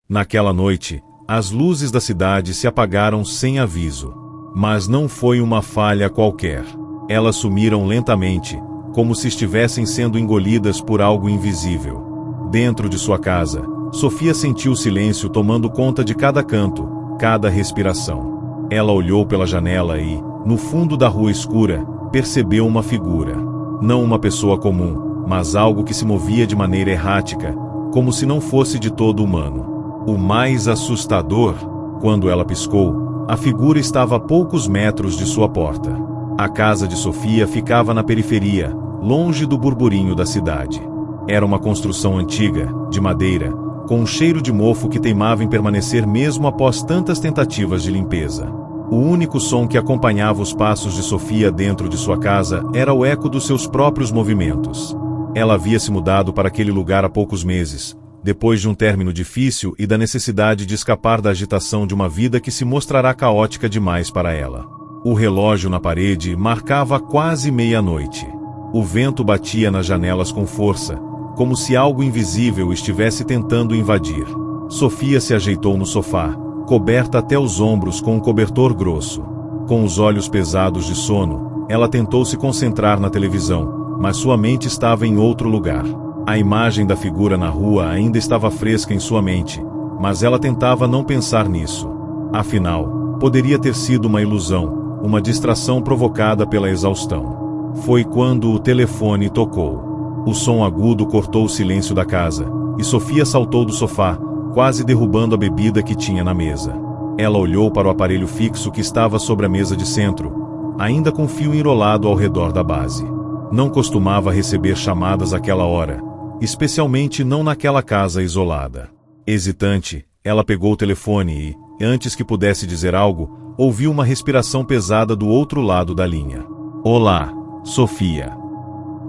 Naquela noite, as luzes da cidade se apagaram sem aviso. Mas não foi uma falha qualquer. Elas sumiram lentamente, como se estivessem sendo engolidas por algo invisível. Dentro de sua casa, Sofia sentiu o silêncio tomando conta de cada canto, cada respiração. Ela olhou pela janela e, no fundo da rua escura, percebeu uma figura. Não uma pessoa comum, mas algo que se movia de maneira errática, como se não fosse de todo humano. O mais assustador, quando ela piscou, a figura estava a poucos metros de sua porta. A casa de Sofia ficava na periferia, longe do burburinho da cidade. Era uma construção antiga, de madeira, com um cheiro de mofo que teimava em permanecer mesmo após tantas tentativas de limpeza. O único som que acompanhava os passos de Sofia dentro de sua casa era o eco dos seus próprios movimentos. Ela havia se mudado para aquele lugar há poucos meses, depois de um término difícil e da necessidade de escapar da agitação de uma vida que se mostrará caótica demais para ela. O relógio na parede marcava quase meia-noite. O vento batia nas janelas com força, como se algo invisível estivesse tentando invadir. Sofia se ajeitou no sofá, coberta até os ombros com um cobertor grosso. Com os olhos pesados de sono, ela tentou se concentrar na televisão, mas sua mente estava em outro lugar. A imagem da figura na rua ainda estava fresca em sua mente, mas ela tentava não pensar nisso. Afinal, poderia ter sido uma ilusão, uma distração provocada pela exaustão. Foi quando o telefone tocou. O som agudo cortou o silêncio da casa, e Sofia saltou do sofá, quase derrubando a bebida que tinha na mesa. Ela olhou para o aparelho fixo que estava sobre a mesa de centro, ainda com fio enrolado ao redor da base. Não costumava receber chamadas àquela hora, especialmente não naquela casa isolada. Hesitante, ela pegou o telefone e, antes que pudesse dizer algo, ouviu uma respiração pesada do outro lado da linha. "Olá, Sofia."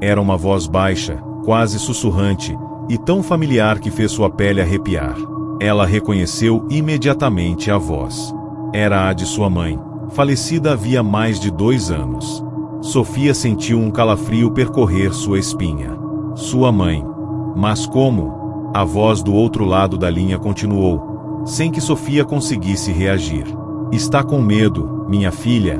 Era uma voz baixa, quase sussurrante, e tão familiar que fez sua pele arrepiar. Ela reconheceu imediatamente a voz. Era a de sua mãe, falecida havia mais de 2 anos. Sofia sentiu um calafrio percorrer sua espinha. Sua mãe. Mas como? A voz do outro lado da linha continuou, sem que Sofia conseguisse reagir. "Está com medo, minha filha?"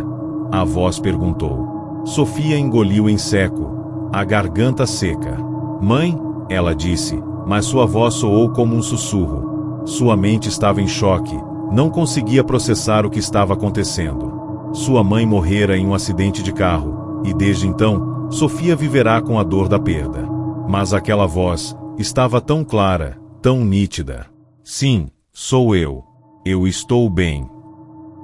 A voz perguntou. Sofia engoliu em seco, a garganta seca. "Mãe?" ela disse, mas sua voz soou como um sussurro. Sua mente estava em choque, não conseguia processar o que estava acontecendo. Sua mãe morrera em um acidente de carro, e desde então, Sofia viverá com a dor da perda. Mas aquela voz estava tão clara, tão nítida. "Sim, sou eu. Eu estou bem."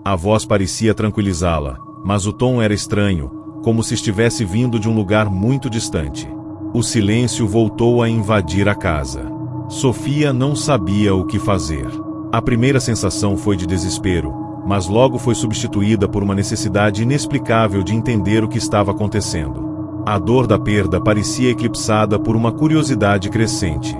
A voz parecia tranquilizá-la, mas o tom era estranho, como se estivesse vindo de um lugar muito distante. O silêncio voltou a invadir a casa. Sofia não sabia o que fazer. A primeira sensação foi de desespero, mas logo foi substituída por uma necessidade inexplicável de entender o que estava acontecendo. A dor da perda parecia eclipsada por uma curiosidade crescente.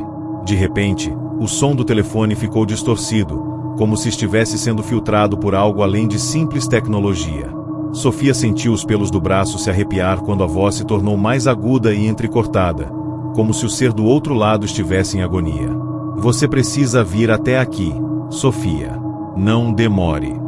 De repente, o som do telefone ficou distorcido, como se estivesse sendo filtrado por algo além de simples tecnologia. Sofia sentiu os pelos do braço se arrepiar quando a voz se tornou mais aguda e entrecortada, como se o ser do outro lado estivesse em agonia. "Você precisa vir até aqui, Sofia. Não demore."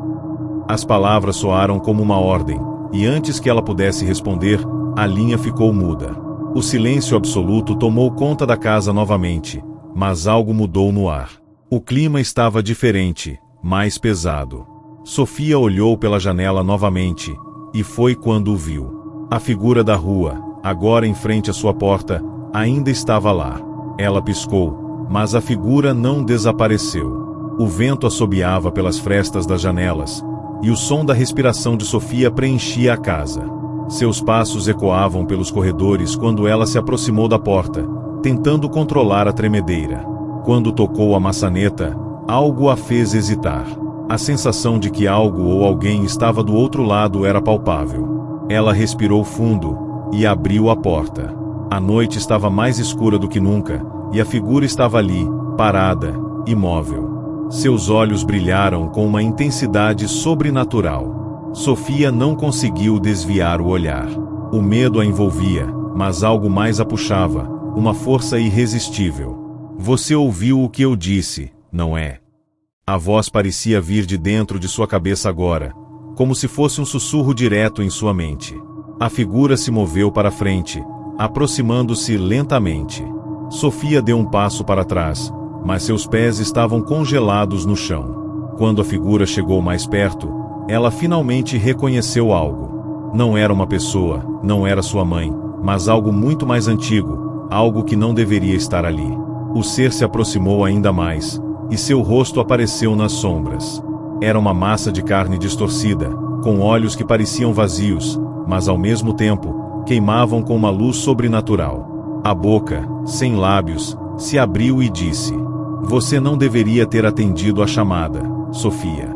As palavras soaram como uma ordem, e antes que ela pudesse responder, a linha ficou muda. O silêncio absoluto tomou conta da casa novamente, mas algo mudou no ar. O clima estava diferente, mais pesado. Sofia olhou pela janela novamente, e foi quando o viu. A figura da rua, agora em frente à sua porta, ainda estava lá. Ela piscou, mas a figura não desapareceu. O vento assobiava pelas frestas das janelas, e o som da respiração de Sofia preenchia a casa. Seus passos ecoavam pelos corredores quando ela se aproximou da porta, tentando controlar a tremedeira. Quando tocou a maçaneta, algo a fez hesitar. A sensação de que algo ou alguém estava do outro lado era palpável. Ela respirou fundo e abriu a porta. A noite estava mais escura do que nunca, e a figura estava ali, parada, imóvel. Seus olhos brilharam com uma intensidade sobrenatural. Sofia não conseguiu desviar o olhar. O medo a envolvia, mas algo mais a puxava, uma força irresistível. Você ouviu o que eu disse, não é? A voz parecia vir de dentro de sua cabeça agora, como se fosse um sussurro direto em sua mente. A figura se moveu para frente, aproximando-se lentamente. Sofia deu um passo para trás, mas seus pés estavam congelados no chão. Quando a figura chegou mais perto, ela finalmente reconheceu algo. Não era uma pessoa, não era sua mãe, mas algo muito mais antigo, algo que não deveria estar ali. O ser se aproximou ainda mais, e seu rosto apareceu nas sombras. Era uma massa de carne distorcida, com olhos que pareciam vazios, mas ao mesmo tempo, queimavam com uma luz sobrenatural. A boca, sem lábios, se abriu e disse: "Você não deveria ter atendido a chamada, Sofia."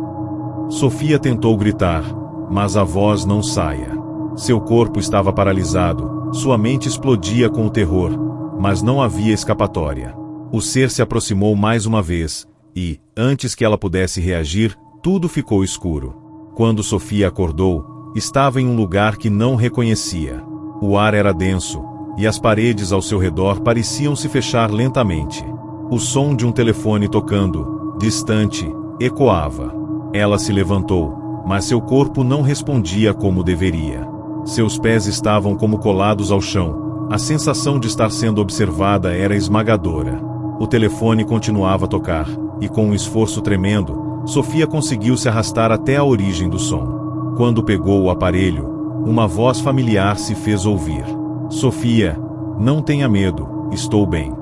Sofia tentou gritar, mas a voz não saía. Seu corpo estava paralisado, sua mente explodia com o terror, mas não havia escapatória. O ser se aproximou mais uma vez, e, antes que ela pudesse reagir, tudo ficou escuro. Quando Sofia acordou, estava em um lugar que não reconhecia. O ar era denso, e as paredes ao seu redor pareciam se fechar lentamente. O som de um telefone tocando, distante, ecoava. Ela se levantou, mas seu corpo não respondia como deveria. Seus pés estavam como colados ao chão, a sensação de estar sendo observada era esmagadora. O telefone continuava a tocar, e com um esforço tremendo, Sofia conseguiu se arrastar até a origem do som. Quando pegou o aparelho, uma voz familiar se fez ouvir. "Sofia, não tenha medo, estou bem."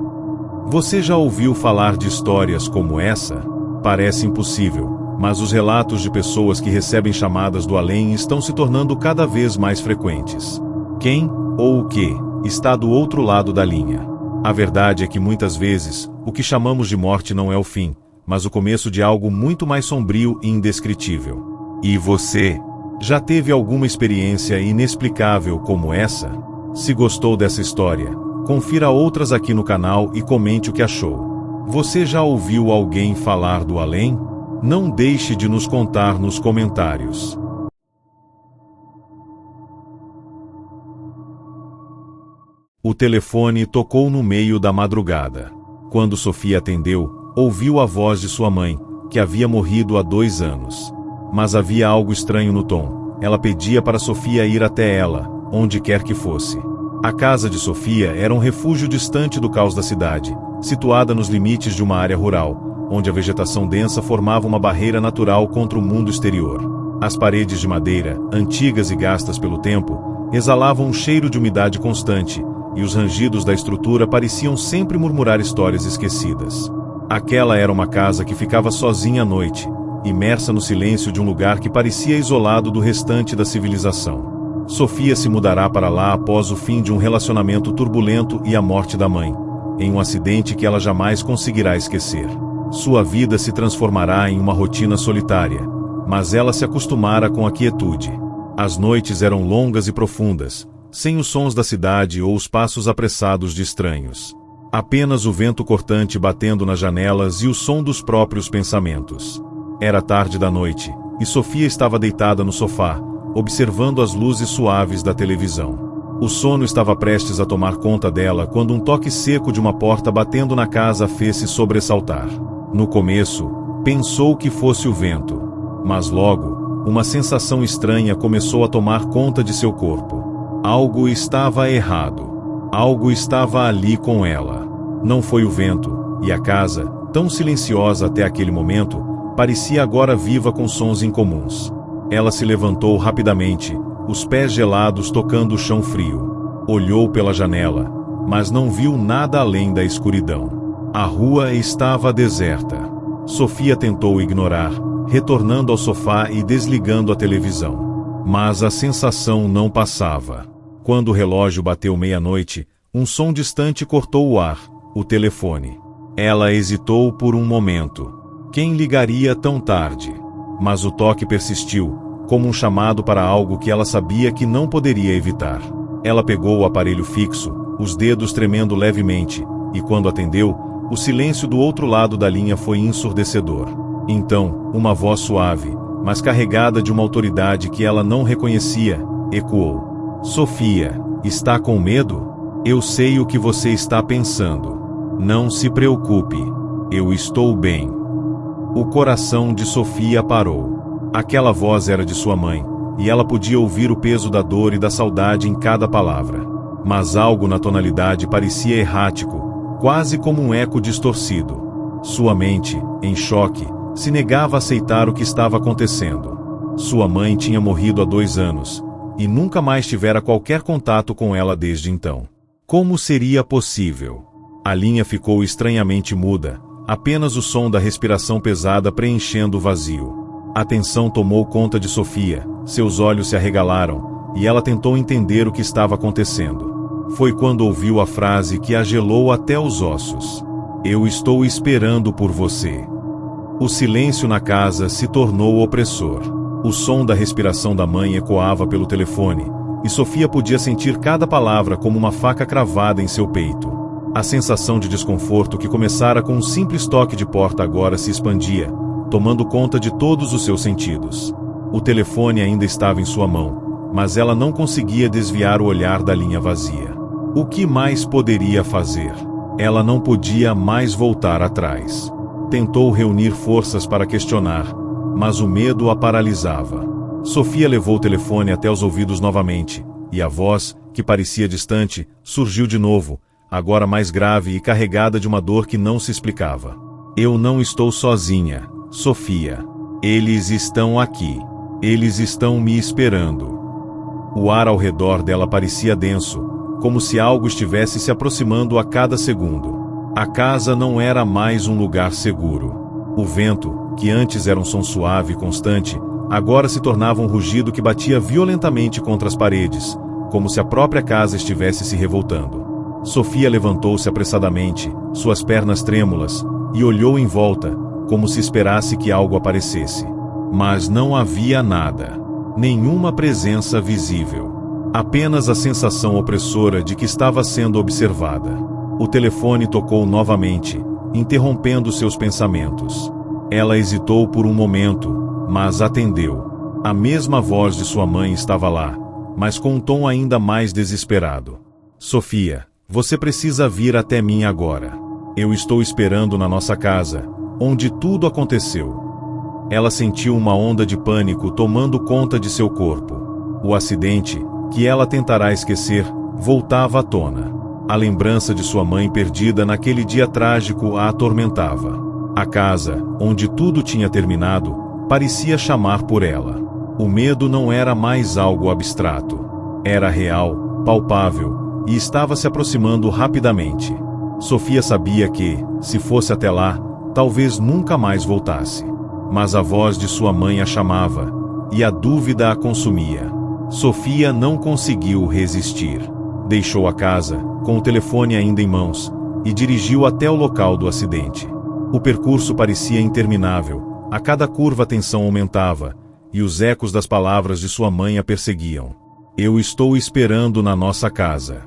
Você já ouviu falar de histórias como essa? Parece impossível, mas os relatos de pessoas que recebem chamadas do além estão se tornando cada vez mais frequentes. Quem, ou o que, está do outro lado da linha? A verdade é que muitas vezes, o que chamamos de morte não é o fim, mas o começo de algo muito mais sombrio e indescritível. E você? Já teve alguma experiência inexplicável como essa? Se gostou dessa história, confira outras aqui no canal e comente o que achou. Você já ouviu alguém falar do além? Não deixe de nos contar nos comentários. O telefone tocou no meio da madrugada. Quando Sofia atendeu, ouviu a voz de sua mãe, que havia morrido há 2 anos. Mas havia algo estranho no tom. Ela pedia para Sofia ir até ela, onde quer que fosse. A casa de Sofia era um refúgio distante do caos da cidade, situada nos limites de uma área rural, onde a vegetação densa formava uma barreira natural contra o mundo exterior. As paredes de madeira, antigas e gastas pelo tempo, exalavam um cheiro de umidade constante, e os rangidos da estrutura pareciam sempre murmurar histórias esquecidas. Aquela era uma casa que ficava sozinha à noite, imersa no silêncio de um lugar que parecia isolado do restante da civilização. Sofia se mudará para lá após o fim de um relacionamento turbulento e a morte da mãe, em um acidente que ela jamais conseguirá esquecer. Sua vida se transformará em uma rotina solitária, mas ela se acostumara com a quietude. As noites eram longas e profundas, sem os sons da cidade ou os passos apressados de estranhos. Apenas o vento cortante batendo nas janelas e o som dos próprios pensamentos. Era tarde da noite, e Sofia estava deitada no sofá, observando as luzes suaves da televisão. O sono estava prestes a tomar conta dela quando um toque seco de uma porta batendo na casa fez-se sobressaltar. No começo, pensou que fosse o vento, mas logo, uma sensação estranha começou a tomar conta de seu corpo. Algo estava errado. Algo estava ali com ela. Não foi o vento, e a casa, tão silenciosa até aquele momento, parecia agora viva com sons incomuns. Ela se levantou rapidamente, os pés gelados tocando o chão frio. Olhou pela janela, mas não viu nada além da escuridão. A rua estava deserta. Sofia tentou ignorar, retornando ao sofá e desligando a televisão. Mas a sensação não passava. Quando o relógio bateu 00:30, um som distante cortou o ar, o telefone. Ela hesitou por um momento. Quem ligaria tão tarde? Mas o toque persistiu, como um chamado para algo que ela sabia que não poderia evitar. Ela pegou o aparelho fixo, os dedos tremendo levemente, e quando atendeu, O silêncio do outro lado da linha foi ensurdecedor. Então, uma voz suave, mas carregada de uma autoridade que ela não reconhecia, ecoou. Sofia, está com medo? Eu sei o que você está pensando. Não se preocupe. Eu estou bem. O coração de Sofia parou. Aquela voz era de sua mãe, e ela podia ouvir o peso da dor e da saudade em cada palavra. Mas algo na tonalidade parecia errático, quase como um eco distorcido. Sua mente, em choque, se negava a aceitar o que estava acontecendo. Sua mãe tinha morrido há 2 anos, e nunca mais tivera qualquer contato com ela desde então. Como seria possível? A linha ficou estranhamente muda, apenas o som da respiração pesada preenchendo o vazio. A tensão tomou conta de Sofia, seus olhos se arregalaram, e ela tentou entender o que estava acontecendo. Foi quando ouviu a frase que a gelou até os ossos. Eu estou esperando por você. O silêncio na casa se tornou opressor. O som da respiração da mãe ecoava pelo telefone, e Sofia podia sentir cada palavra como uma faca cravada em seu peito. A sensação de desconforto que começara com um simples toque de porta agora se expandia, tomando conta de todos os seus sentidos. O telefone ainda estava em sua mão, mas ela não conseguia desviar o olhar da linha vazia. O que mais poderia fazer? Ela não podia mais voltar atrás. Tentou reunir forças para questionar, mas o medo a paralisava. Sofia levou o telefone até os ouvidos novamente, e a voz, que parecia distante, surgiu de novo, agora mais grave e carregada de uma dor que não se explicava. Eu não estou sozinha, Sofia. Eles estão aqui. Eles estão me esperando. O ar ao redor dela parecia denso, como se algo estivesse se aproximando a cada segundo. A casa não era mais um lugar seguro. O vento, que antes era um som suave e constante, agora se tornava um rugido que batia violentamente contra as paredes, como se a própria casa estivesse se revoltando. Sofia levantou-se apressadamente, suas pernas trêmulas, e olhou em volta, como se esperasse que algo aparecesse. Mas não havia nada. Nenhuma presença visível. Apenas a sensação opressora de que estava sendo observada. O telefone tocou novamente, interrompendo seus pensamentos. Ela hesitou por um momento, mas atendeu. A mesma voz de sua mãe estava lá, mas com um tom ainda mais desesperado. Sofia, você precisa vir até mim agora. Eu estou esperando na nossa casa, onde tudo aconteceu. Ela sentiu uma onda de pânico tomando conta de seu corpo. O acidente, que ela tentará esquecer, voltava à tona. A lembrança de sua mãe perdida naquele dia trágico a atormentava. A casa, onde tudo tinha terminado, parecia chamar por ela. O medo não era mais algo abstrato. Era real, palpável, e estava se aproximando rapidamente. Sofia sabia que, se fosse até lá, talvez nunca mais voltasse. Mas a voz de sua mãe a chamava, e a dúvida a consumia. Sofia não conseguiu resistir. Deixou a casa, com o telefone ainda em mãos, e dirigiu até o local do acidente. O percurso parecia interminável, a cada curva a tensão aumentava, e os ecos das palavras de sua mãe a perseguiam. Eu estou esperando na nossa casa.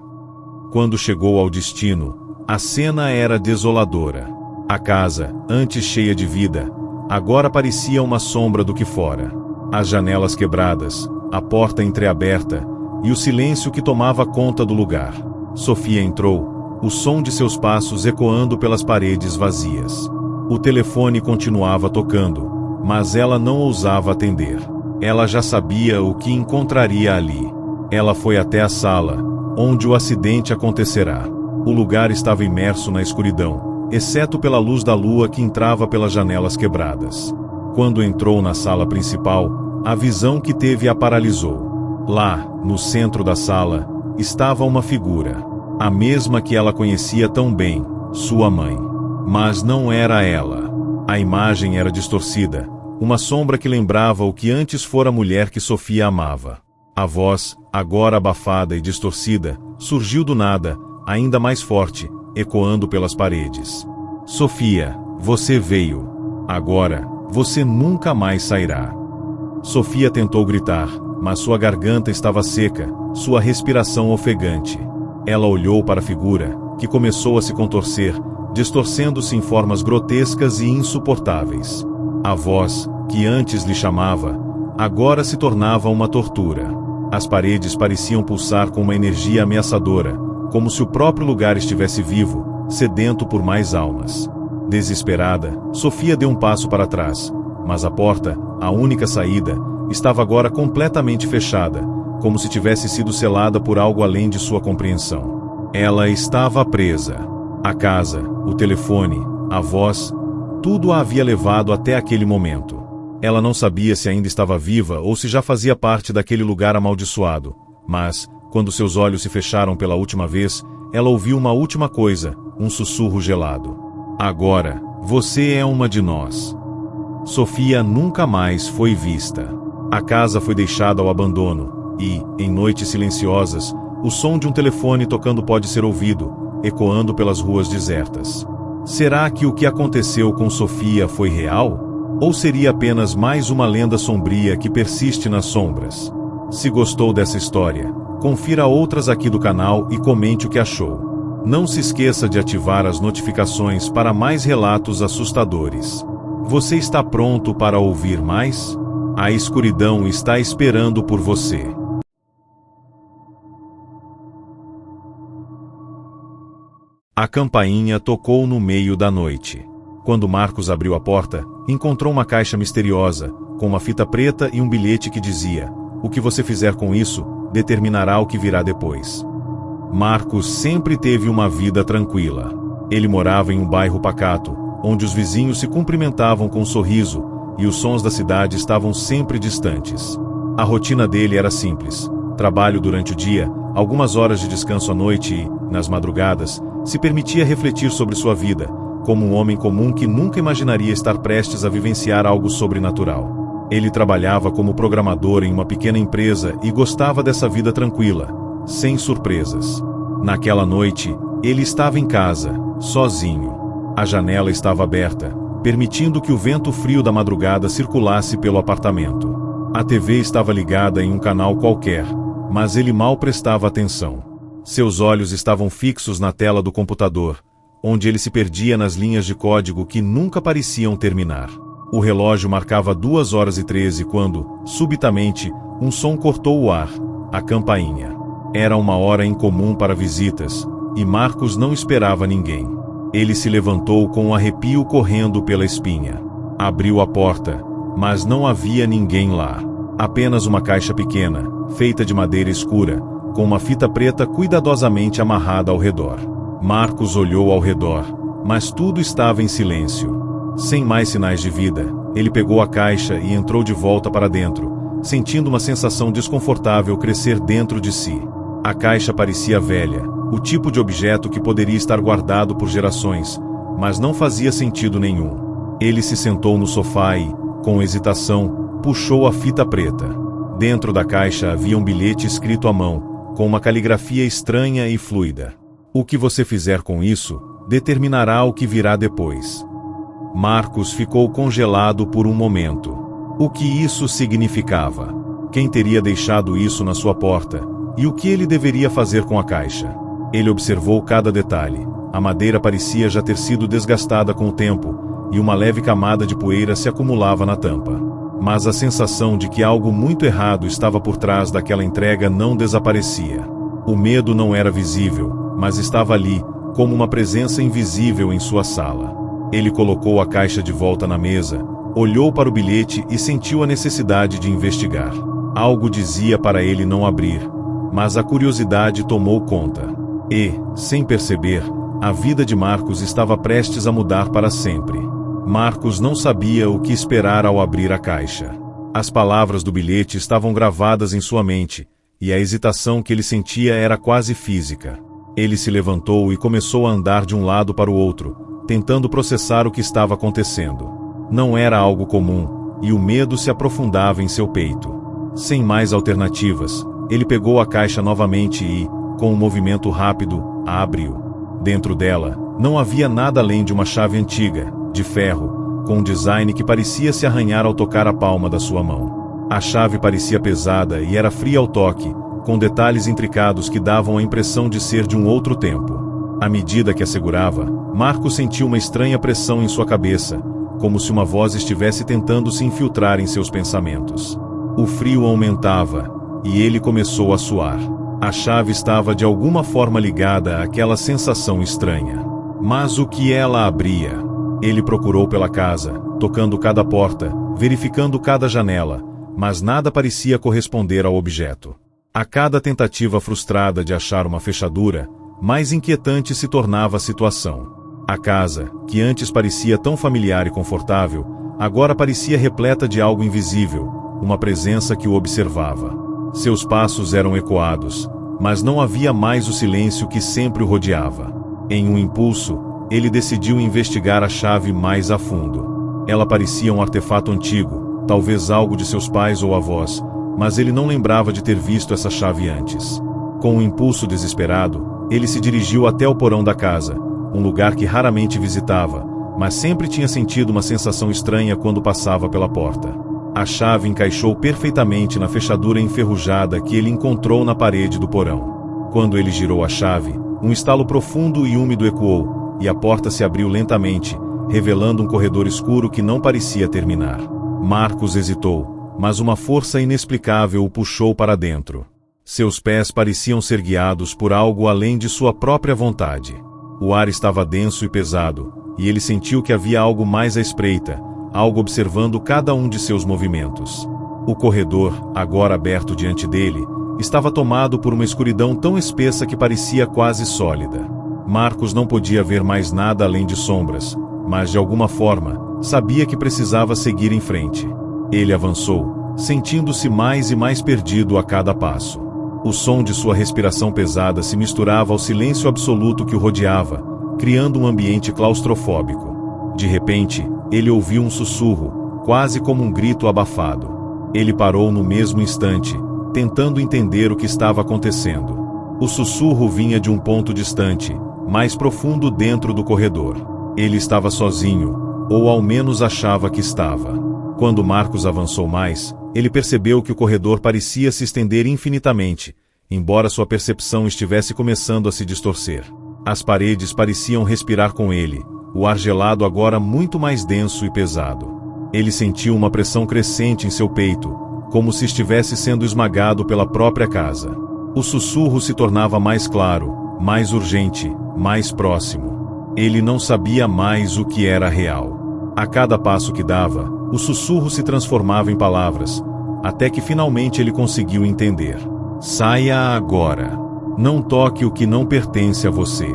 Quando chegou ao destino, a cena era desoladora. A casa, antes cheia de vida, agora parecia uma sombra do que fora. As janelas quebradas, a porta entreaberta, e o silêncio que tomava conta do lugar. Sofia entrou, o som de seus passos ecoando pelas paredes vazias. O telefone continuava tocando, mas ela não ousava atender. Ela já sabia o que encontraria ali. Ela foi até a sala, onde o acidente acontecerá. O lugar estava imerso na escuridão, exceto pela luz da lua que entrava pelas janelas quebradas. Quando entrou na sala principal, a visão que teve a paralisou. Lá, no centro da sala, estava uma figura, a mesma que ela conhecia tão bem, sua mãe. Mas não era ela. A imagem era distorcida, uma sombra que lembrava o que antes fora a mulher que Sofia amava. A voz, agora abafada e distorcida, surgiu do nada, ainda mais forte, ecoando pelas paredes. Sofia, você veio. Agora, você nunca mais sairá. Sofia tentou gritar, mas sua garganta estava seca, sua respiração ofegante. Ela olhou para a figura, que começou a se contorcer, distorcendo-se em formas grotescas e insuportáveis. A voz, que antes lhe chamava, agora se tornava uma tortura. As paredes pareciam pulsar com uma energia ameaçadora, como se o próprio lugar estivesse vivo, sedento por mais almas. Desesperada, Sofia deu um passo para trás, mas a porta, a única saída, estava agora completamente fechada, como se tivesse sido selada por algo além de sua compreensão. Ela estava presa. A casa, o telefone, a voz, tudo a havia levado até aquele momento. Ela não sabia se ainda estava viva ou se já fazia parte daquele lugar amaldiçoado, mas, quando seus olhos se fecharam pela última vez, ela ouviu uma última coisa, um sussurro gelado. Agora, você é uma de nós. Sofia nunca mais foi vista. A casa foi deixada ao abandono e, em noites silenciosas, o som de um telefone tocando pode ser ouvido, ecoando pelas ruas desertas. Será que o que aconteceu com Sofia foi real? Ou seria apenas mais uma lenda sombria que persiste nas sombras? Se gostou dessa história, confira outras aqui do canal e comente o que achou. Não se esqueça de ativar as notificações para mais relatos assustadores. Você está pronto para ouvir mais? A escuridão está esperando por você. A campainha tocou no meio da noite. Quando Marcos abriu a porta, encontrou uma caixa misteriosa, com uma fita preta e um bilhete que dizia: "O que você fizer com isso, determinará o que virá depois." Marcos sempre teve uma vida tranquila. Ele morava em um bairro pacato, onde os vizinhos se cumprimentavam com um sorriso, e os sons da cidade estavam sempre distantes. A rotina dele era simples: trabalho durante o dia, algumas horas de descanso à noite e, nas madrugadas, se permitia refletir sobre sua vida, como um homem comum que nunca imaginaria estar prestes a vivenciar algo sobrenatural. Ele trabalhava como programador em uma pequena empresa e gostava dessa vida tranquila, sem surpresas. Naquela noite, ele estava em casa, sozinho. A janela estava aberta, permitindo que o vento frio da madrugada circulasse pelo apartamento. A TV estava ligada em um canal qualquer, mas ele mal prestava atenção. Seus olhos estavam fixos na tela do computador, onde ele se perdia nas linhas de código que nunca pareciam terminar. O relógio marcava 2h13 quando, subitamente, um som cortou o ar, a campainha. Era uma hora incomum para visitas, e Marcos não esperava ninguém. Ele se levantou com um arrepio correndo pela espinha. Abriu a porta, mas não havia ninguém lá. Apenas uma caixa pequena, feita de madeira escura, com uma fita preta cuidadosamente amarrada ao redor. Marcos olhou ao redor, mas tudo estava em silêncio. Sem mais sinais de vida, ele pegou a caixa e entrou de volta para dentro, sentindo uma sensação desconfortável crescer dentro de si. A caixa parecia velha, o tipo de objeto que poderia estar guardado por gerações, mas não fazia sentido nenhum. Ele se sentou no sofá e, com hesitação, puxou a fita preta. Dentro da caixa havia um bilhete escrito à mão, com uma caligrafia estranha e fluida. O que você fizer com isso, determinará o que virá depois. Marcos ficou congelado por um momento. O que isso significava? Quem teria deixado isso na sua porta? E o que ele deveria fazer com a caixa? Ele observou cada detalhe. A madeira parecia já ter sido desgastada com o tempo, e uma leve camada de poeira se acumulava na tampa. Mas a sensação de que algo muito errado estava por trás daquela entrega não desaparecia. O medo não era visível, mas estava ali, como uma presença invisível em sua sala. Ele colocou a caixa de volta na mesa, olhou para o bilhete e sentiu a necessidade de investigar. Algo dizia para ele não abrir, mas a curiosidade tomou conta. E, sem perceber, a vida de Marcos estava prestes a mudar para sempre. Marcos não sabia o que esperar ao abrir a caixa. As palavras do bilhete estavam gravadas em sua mente, e a hesitação que ele sentia era quase física. Ele se levantou e começou a andar de um lado para o outro, tentando processar o que estava acontecendo. Não era algo comum, e o medo se aprofundava em seu peito. Sem mais alternativas, ele pegou a caixa novamente e, com um movimento rápido, a abriu. Dentro dela, não havia nada além de uma chave antiga, de ferro, com um design que parecia se arranhar ao tocar a palma da sua mão. A chave parecia pesada e era fria ao toque, com detalhes intricados que davam a impressão de ser de um outro tempo. À medida que a segurava, Marcos sentiu uma estranha pressão em sua cabeça, como se uma voz estivesse tentando se infiltrar em seus pensamentos. O frio aumentava, e ele começou a suar. A chave estava de alguma forma ligada àquela sensação estranha. Mas o que ela abria? Ele procurou pela casa, tocando cada porta, verificando cada janela, mas nada parecia corresponder ao objeto. A cada tentativa frustrada de achar uma fechadura, mais inquietante se tornava a situação. A casa, que antes parecia tão familiar e confortável, agora parecia repleta de algo invisível, uma presença que o observava. Seus passos eram ecoados, mas não havia mais o silêncio que sempre o rodeava. Em um impulso, ele decidiu investigar a chave mais a fundo. Ela parecia um artefato antigo, talvez algo de seus pais ou avós, mas ele não lembrava de ter visto essa chave antes. Com um impulso desesperado, ele se dirigiu até o porão da casa, um lugar que raramente visitava, mas sempre tinha sentido uma sensação estranha quando passava pela porta. A chave encaixou perfeitamente na fechadura enferrujada que ele encontrou na parede do porão. Quando ele girou a chave, um estalo profundo e úmido ecoou, e a porta se abriu lentamente, revelando um corredor escuro que não parecia terminar. Marcos hesitou, mas uma força inexplicável o puxou para dentro. Seus pés pareciam ser guiados por algo além de sua própria vontade. O ar estava denso e pesado, e ele sentiu que havia algo mais à espreita, algo observando cada um de seus movimentos. O corredor, agora aberto diante dele, estava tomado por uma escuridão tão espessa que parecia quase sólida. Marcos não podia ver mais nada além de sombras, mas de alguma forma, sabia que precisava seguir em frente. Ele avançou, sentindo-se mais e mais perdido a cada passo. O som de sua respiração pesada se misturava ao silêncio absoluto que o rodeava, criando um ambiente claustrofóbico. De repente, ele ouviu um sussurro, quase como um grito abafado. Ele parou no mesmo instante, tentando entender o que estava acontecendo. O sussurro vinha de um ponto distante, mais profundo dentro do corredor. Ele estava sozinho, ou ao menos achava que estava. Quando Marcos avançou mais, ele percebeu que o corredor parecia se estender infinitamente, embora sua percepção estivesse começando a se distorcer. As paredes pareciam respirar com ele, o ar gelado agora muito mais denso e pesado. Ele sentiu uma pressão crescente em seu peito, como se estivesse sendo esmagado pela própria casa. O sussurro se tornava mais claro, mais urgente, mais próximo. Ele não sabia mais o que era real. A cada passo que dava, o sussurro se transformava em palavras, até que finalmente ele conseguiu entender. Saia agora. Não toque o que não pertence a você.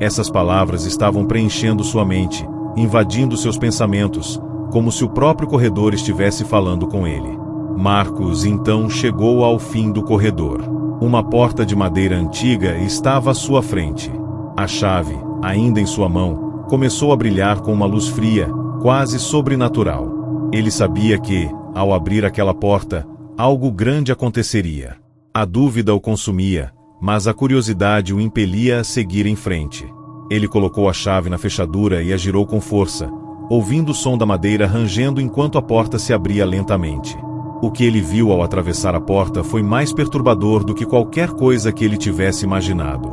Essas palavras estavam preenchendo sua mente, invadindo seus pensamentos, como se o próprio corredor estivesse falando com ele. Marcos então chegou ao fim do corredor. Uma porta de madeira antiga estava à sua frente. A chave, ainda em sua mão, começou a brilhar com uma luz fria, quase sobrenatural. Ele sabia que, ao abrir aquela porta, algo grande aconteceria. A dúvida o consumia, mas a curiosidade o impelia a seguir em frente. Ele colocou a chave na fechadura e a girou com força, ouvindo o som da madeira rangendo enquanto a porta se abria lentamente. O que ele viu ao atravessar a porta foi mais perturbador do que qualquer coisa que ele tivesse imaginado.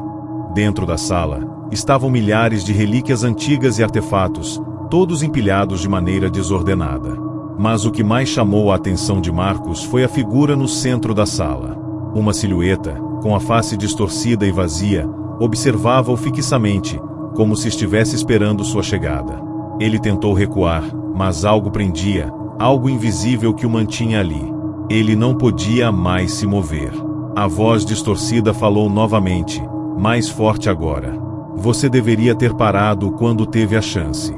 Dentro da sala, estavam milhares de relíquias antigas e artefatos, todos empilhados de maneira desordenada. Mas o que mais chamou a atenção de Marcos foi a figura no centro da sala. Uma silhueta, com a face distorcida e vazia, observava-o fixamente, como se estivesse esperando sua chegada. Ele tentou recuar, mas algo prendia, algo invisível que o mantinha ali. Ele não podia mais se mover. A voz distorcida falou novamente, mais forte agora. Você deveria ter parado quando teve a chance.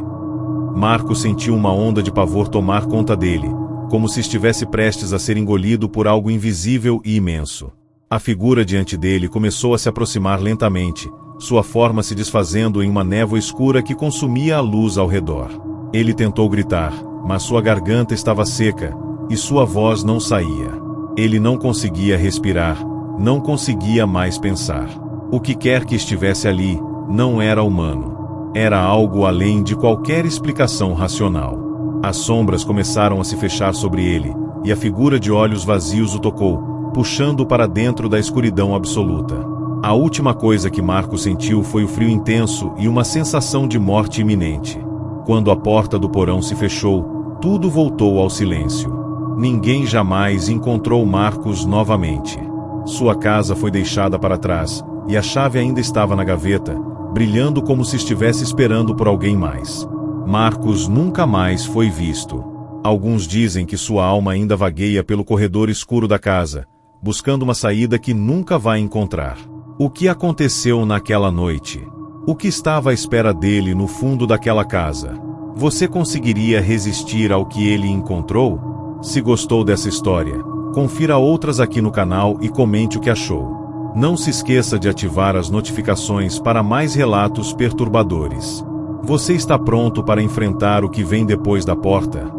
Marcos sentiu uma onda de pavor tomar conta dele, como se estivesse prestes a ser engolido por algo invisível e imenso. A figura diante dele começou a se aproximar lentamente, sua forma se desfazendo em uma névoa escura que consumia a luz ao redor. Ele tentou gritar, mas sua garganta estava seca, e sua voz não saía. Ele não conseguia respirar, não conseguia mais pensar. O que quer que estivesse ali, não era humano. Era algo além de qualquer explicação racional. As sombras começaram a se fechar sobre ele, e a figura de olhos vazios o tocou, puxando-o para dentro da escuridão absoluta. A última coisa que Marcos sentiu foi o frio intenso e uma sensação de morte iminente. Quando a porta do porão se fechou, tudo voltou ao silêncio. Ninguém jamais encontrou Marcos novamente. Sua casa foi deixada para trás, e a chave ainda estava na gaveta, brilhando como se estivesse esperando por alguém mais. Marcos nunca mais foi visto. Alguns dizem que sua alma ainda vagueia pelo corredor escuro da casa, buscando uma saída que nunca vai encontrar. O que aconteceu naquela noite? O que estava à espera dele no fundo daquela casa? Você conseguiria resistir ao que ele encontrou? Se gostou dessa história, confira outras aqui no canal e comente o que achou. Não se esqueça de ativar as notificações para mais relatos perturbadores. Você está pronto para enfrentar o que vem depois da porta?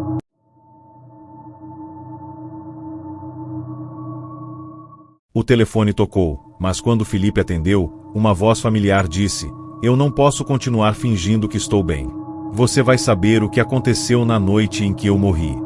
O telefone tocou, mas quando Felipe atendeu, uma voz familiar disse: "Eu não posso continuar fingindo que estou bem. Você vai saber o que aconteceu na noite em que eu morri."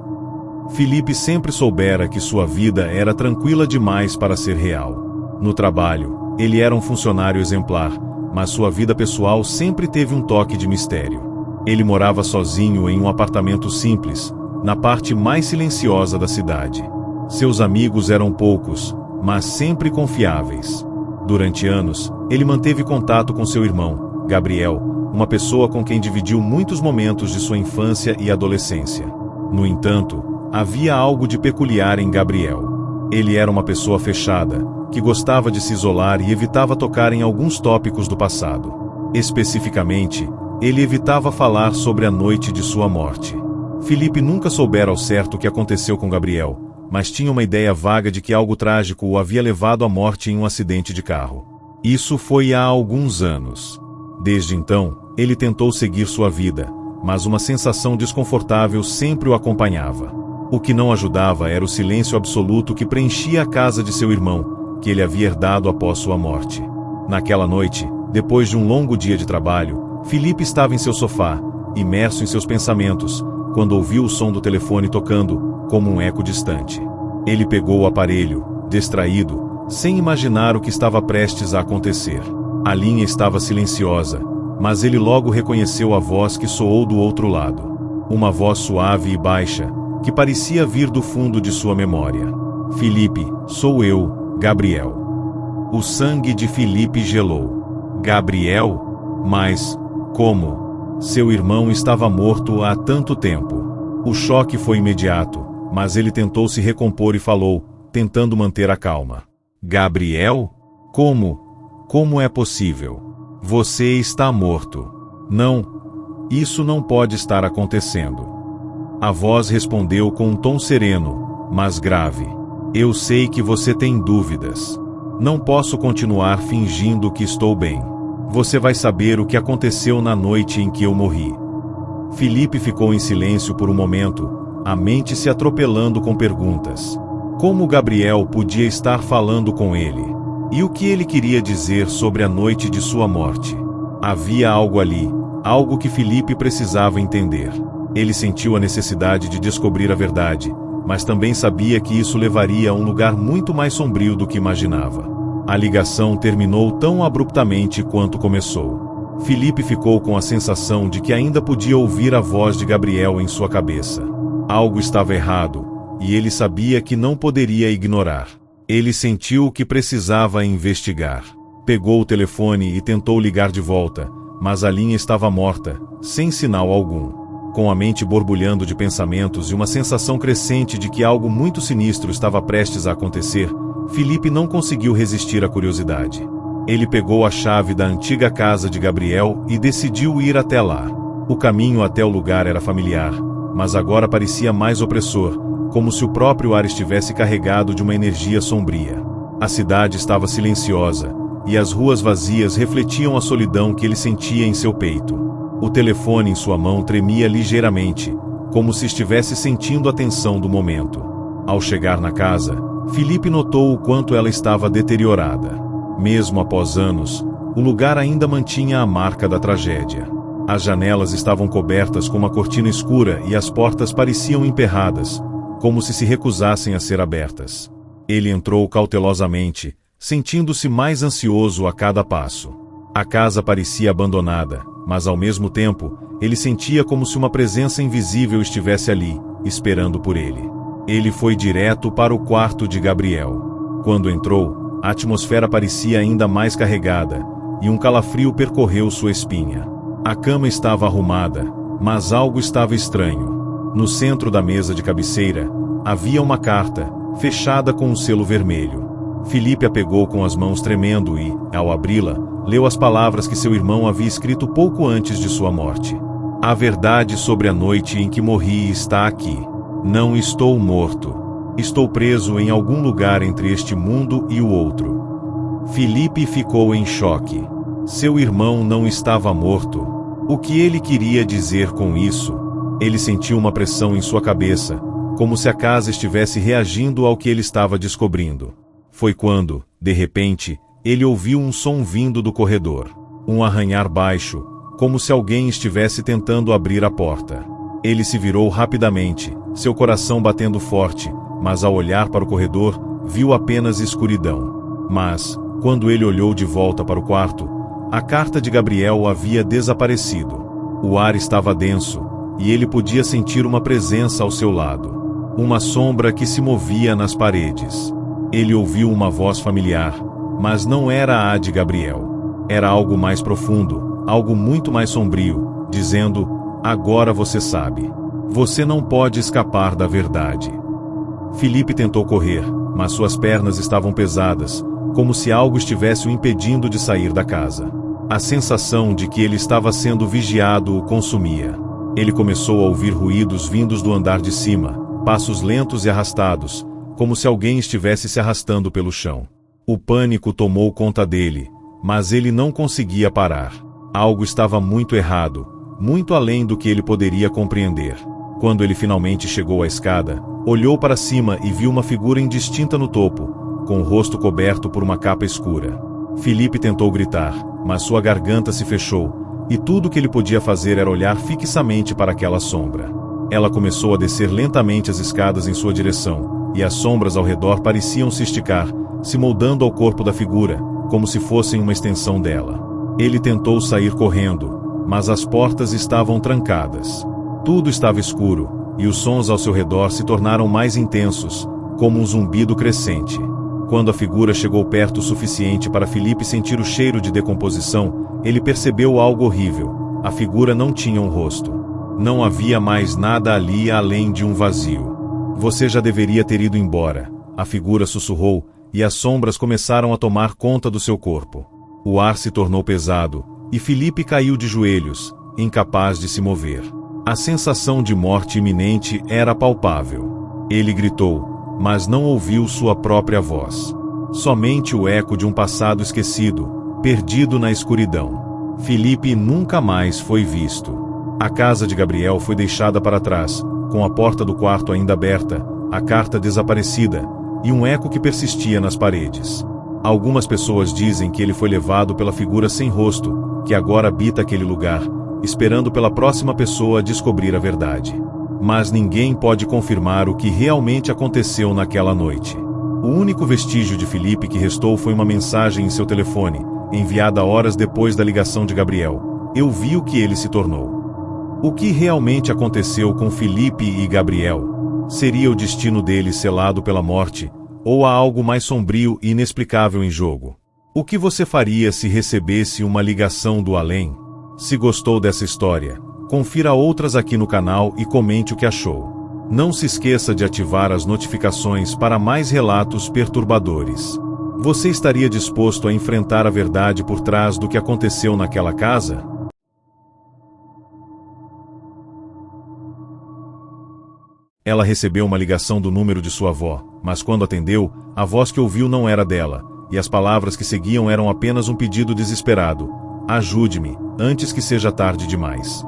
Felipe sempre soubera que sua vida era tranquila demais para ser real. No trabalho, ele era um funcionário exemplar, mas sua vida pessoal sempre teve um toque de mistério. Ele morava sozinho em um apartamento simples, na parte mais silenciosa da cidade. Seus amigos eram poucos, mas sempre confiáveis. Durante anos, ele manteve contato com seu irmão, Gabriel, uma pessoa com quem dividiu muitos momentos de sua infância e adolescência. No entanto, havia algo de peculiar em Gabriel. Ele era uma pessoa fechada, que gostava de se isolar e evitava tocar em alguns tópicos do passado. Especificamente, ele evitava falar sobre a noite de sua morte. Felipe nunca soubera ao certo o que aconteceu com Gabriel, mas tinha uma ideia vaga de que algo trágico o havia levado à morte em um acidente de carro. Isso foi há alguns anos. Desde então, ele tentou seguir sua vida, mas uma sensação desconfortável sempre o acompanhava. O que não ajudava era o silêncio absoluto que preenchia a casa de seu irmão, que ele havia herdado após sua morte. Naquela noite, depois de um longo dia de trabalho, Felipe estava em seu sofá, imerso em seus pensamentos, quando ouviu o som do telefone tocando, como um eco distante. Ele pegou o aparelho, distraído, sem imaginar o que estava prestes a acontecer. A linha estava silenciosa, mas ele logo reconheceu a voz que soou do outro lado. Uma voz suave e baixa, que parecia vir do fundo de sua memória. "Felipe, sou eu, Gabriel." O sangue de Felipe gelou. Gabriel? Mas, como? Seu irmão estava morto há tanto tempo. O choque foi imediato, mas ele tentou se recompor e falou, tentando manter a calma. "Gabriel? Como? Como é possível? Você está morto." "Não, isso não pode estar acontecendo." A voz respondeu com um tom sereno, mas grave. "Eu sei que você tem dúvidas. Não posso continuar fingindo que estou bem. Você vai saber o que aconteceu na noite em que eu morri." Felipe ficou em silêncio por um momento, a mente se atropelando com perguntas. Como Gabriel podia estar falando com ele? E o que ele queria dizer sobre a noite de sua morte? Havia algo ali, algo que Felipe precisava entender. Ele sentiu a necessidade de descobrir a verdade, mas também sabia que isso levaria a um lugar muito mais sombrio do que imaginava. A ligação terminou tão abruptamente quanto começou. Felipe ficou com a sensação de que ainda podia ouvir a voz de Gabriel em sua cabeça. Algo estava errado, e ele sabia que não poderia ignorar. Ele sentiu que precisava investigar. Pegou o telefone e tentou ligar de volta, mas a linha estava morta, sem sinal algum. Com a mente borbulhando de pensamentos e uma sensação crescente de que algo muito sinistro estava prestes a acontecer, Felipe não conseguiu resistir à curiosidade. Ele pegou a chave da antiga casa de Gabriel e decidiu ir até lá. O caminho até o lugar era familiar, mas agora parecia mais opressor, como se o próprio ar estivesse carregado de uma energia sombria. A cidade estava silenciosa, e as ruas vazias refletiam a solidão que ele sentia em seu peito. O telefone em sua mão tremia ligeiramente, como se estivesse sentindo a tensão do momento. Ao chegar na casa, Felipe notou o quanto ela estava deteriorada. Mesmo após anos, o lugar ainda mantinha a marca da tragédia. As janelas estavam cobertas com uma cortina escura e as portas pareciam emperradas, como se recusassem a ser abertas. Ele entrou cautelosamente, sentindo-se mais ansioso a cada passo. A casa parecia abandonada, mas ao mesmo tempo, ele sentia como se uma presença invisível estivesse ali, esperando por ele. Ele foi direto para o quarto de Gabriel. Quando entrou, a atmosfera parecia ainda mais carregada, e um calafrio percorreu sua espinha. A cama estava arrumada, mas algo estava estranho. No centro da mesa de cabeceira, havia uma carta, fechada com um selo vermelho. Filipe a pegou com as mãos tremendo e, ao abri-la, leu as palavras que seu irmão havia escrito pouco antes de sua morte. A verdade sobre a noite em que morri está aqui. Não estou morto. Estou preso em algum lugar entre este mundo e o outro. Filipe ficou em choque. Seu irmão não estava morto. O que ele queria dizer com isso? Ele sentiu uma pressão em sua cabeça, como se a casa estivesse reagindo ao que ele estava descobrindo. Foi quando, de repente, ele ouviu um som vindo do corredor. Um arranhar baixo, como se alguém estivesse tentando abrir a porta. Ele se virou rapidamente, seu coração batendo forte, mas ao olhar para o corredor, viu apenas escuridão. Mas, quando ele olhou de volta para o quarto, a carta de Gabriel havia desaparecido. O ar estava denso, e ele podia sentir uma presença ao seu lado. Uma sombra que se movia nas paredes. Ele ouviu uma voz familiar, mas não era a de Gabriel. Era algo mais profundo, algo muito mais sombrio, dizendo: agora você sabe. Você não pode escapar da verdade. Filipe tentou correr, mas suas pernas estavam pesadas, como se algo estivesse o impedindo de sair da casa. A sensação de que ele estava sendo vigiado o consumia. Ele começou a ouvir ruídos vindos do andar de cima, passos lentos e arrastados, como se alguém estivesse se arrastando pelo chão. O pânico tomou conta dele, mas ele não conseguia parar. Algo estava muito errado, muito além do que ele poderia compreender. Quando ele finalmente chegou à escada, olhou para cima e viu uma figura indistinta no topo, com o rosto coberto por uma capa escura. Filipe tentou gritar, mas sua garganta se fechou, e tudo o que ele podia fazer era olhar fixamente para aquela sombra. Ela começou a descer lentamente as escadas em sua direção, e as sombras ao redor pareciam se esticar, se moldando ao corpo da figura, como se fossem uma extensão dela. Ele tentou sair correndo, mas as portas estavam trancadas. Tudo estava escuro, e os sons ao seu redor se tornaram mais intensos, como um zumbido crescente. Quando a figura chegou perto o suficiente para Filipe sentir o cheiro de decomposição, ele percebeu algo horrível. A figura não tinha um rosto. Não havia mais nada ali além de um vazio. Você já deveria ter ido embora, a figura sussurrou, e as sombras começaram a tomar conta do seu corpo. O ar se tornou pesado, e Filipe caiu de joelhos, incapaz de se mover. A sensação de morte iminente era palpável. Ele gritou, mas não ouviu sua própria voz. Somente o eco de um passado esquecido, perdido na escuridão. Filipe nunca mais foi visto. A casa de Gabriel foi deixada para trás, com a porta do quarto ainda aberta, a carta desaparecida, e um eco que persistia nas paredes. Algumas pessoas dizem que ele foi levado pela figura sem rosto, que agora habita aquele lugar, esperando pela próxima pessoa descobrir a verdade. Mas ninguém pode confirmar o que realmente aconteceu naquela noite. O único vestígio de Filipe que restou foi uma mensagem em seu telefone, enviada horas depois da ligação de Gabriel. Eu vi o que ele se tornou. O que realmente aconteceu com Filipe e Gabriel? Seria o destino deles selado pela morte, ou há algo mais sombrio e inexplicável em jogo? O que você faria se recebesse uma ligação do além? Se gostou dessa história, confira outras aqui no canal e comente o que achou. Não se esqueça de ativar as notificações para mais relatos perturbadores. Você estaria disposto a enfrentar a verdade por trás do que aconteceu naquela casa? Ela recebeu uma ligação do número de sua avó, mas quando atendeu, a voz que ouviu não era dela, e as palavras que seguiam eram apenas um pedido desesperado: ajude-me, antes que seja tarde demais.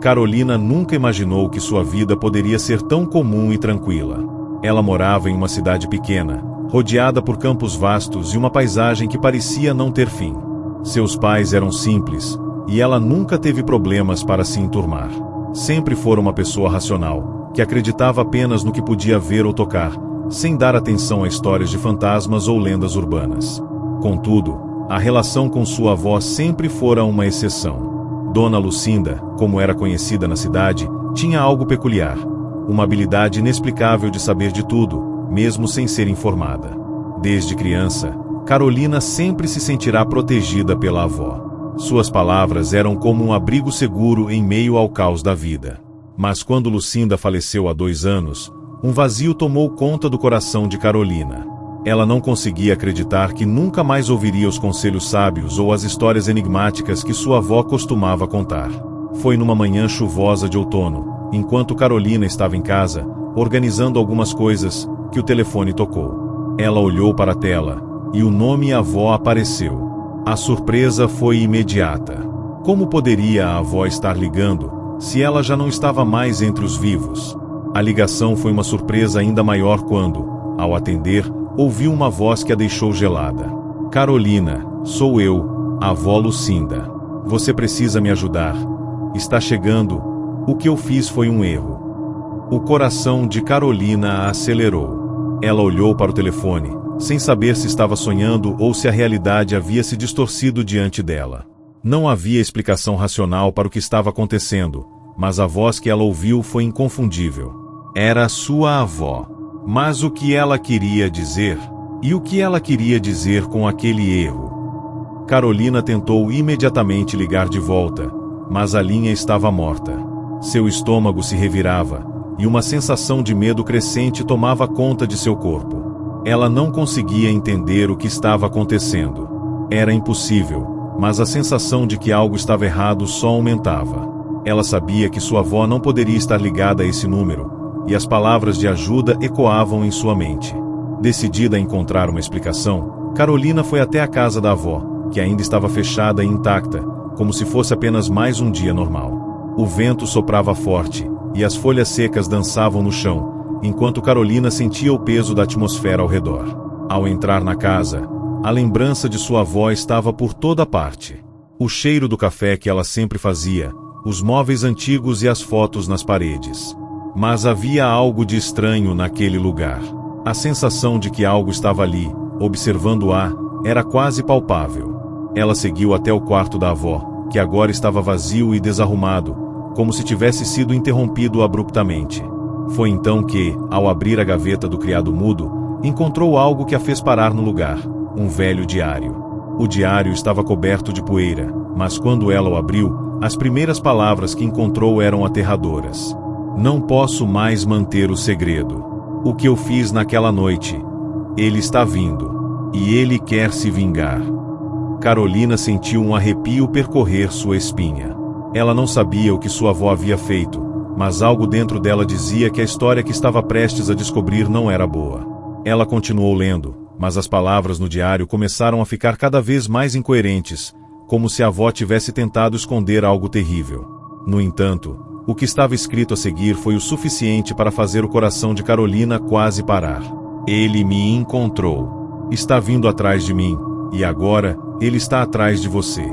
Carolina nunca imaginou que sua vida poderia ser tão comum e tranquila. Ela morava em uma cidade pequena, rodeada por campos vastos e uma paisagem que parecia não ter fim. Seus pais eram simples, e ela nunca teve problemas para se enturmar. Sempre fora uma pessoa racional, que acreditava apenas no que podia ver ou tocar, sem dar atenção a histórias de fantasmas ou lendas urbanas. Contudo, a relação com sua avó sempre fora uma exceção. Dona Lucinda, como era conhecida na cidade, tinha algo peculiar, uma habilidade inexplicável de saber de tudo, mesmo sem ser informada. Desde criança, Carolina sempre se sentirá protegida pela avó. Suas palavras eram como um abrigo seguro em meio ao caos da vida. Mas quando Lucinda faleceu há 2 anos, um vazio tomou conta do coração de Carolina. Ela não conseguia acreditar que nunca mais ouviria os conselhos sábios ou as histórias enigmáticas que sua avó costumava contar. Foi numa manhã chuvosa de outono, enquanto Carolina estava em casa, organizando algumas coisas, que o telefone tocou. Ela olhou para a tela, e o nome avó apareceu. A surpresa foi imediata. Como poderia a avó estar ligando, se ela já não estava mais entre os vivos? A ligação foi uma surpresa ainda maior quando, ao atender, ouviu uma voz que a deixou gelada. Carolina, sou eu, a avó Lucinda. Você precisa me ajudar. Está chegando. O que eu fiz foi um erro. O coração de Carolina acelerou. Ela olhou para o telefone, sem saber se estava sonhando ou se a realidade havia se distorcido diante dela. Não havia explicação racional para o que estava acontecendo, mas a voz que ela ouviu foi inconfundível. Era sua avó. Mas o que ela queria dizer? E o que ela queria dizer com aquele erro? Carolina tentou imediatamente ligar de volta, mas a linha estava morta. Seu estômago se revirava, e uma sensação de medo crescente tomava conta de seu corpo. Ela não conseguia entender o que estava acontecendo. Era impossível, mas a sensação de que algo estava errado só aumentava. Ela sabia que sua avó não poderia estar ligada a esse número, e as palavras de ajuda ecoavam em sua mente. Decidida a encontrar uma explicação, Carolina foi até a casa da avó, que ainda estava fechada e intacta, como se fosse apenas mais um dia normal. O vento soprava forte, e as folhas secas dançavam no chão, enquanto Carolina sentia o peso da atmosfera ao redor. Ao entrar na casa, a lembrança de sua avó estava por toda parte. O cheiro do café que ela sempre fazia, os móveis antigos e as fotos nas paredes. Mas havia algo de estranho naquele lugar. A sensação de que algo estava ali, observando-a, era quase palpável. Ela seguiu até o quarto da avó, que agora estava vazio e desarrumado, como se tivesse sido interrompido abruptamente. Foi então que, ao abrir a gaveta do criado mudo, encontrou algo que a fez parar no lugar, um velho diário. O diário estava coberto de poeira, mas quando ela o abriu, as primeiras palavras que encontrou eram aterradoras. Não posso mais manter o segredo. O que eu fiz naquela noite? Ele está vindo. E ele quer se vingar. Carolina sentiu um arrepio percorrer sua espinha. Ela não sabia o que sua avó havia feito, mas algo dentro dela dizia que a história que estava prestes a descobrir não era boa. Ela continuou lendo, mas as palavras no diário começaram a ficar cada vez mais incoerentes, como se a avó tivesse tentado esconder algo terrível. No entanto, o que estava escrito a seguir foi o suficiente para fazer o coração de Carolina quase parar. Ele me encontrou. Está vindo atrás de mim, e agora, ele está atrás de você.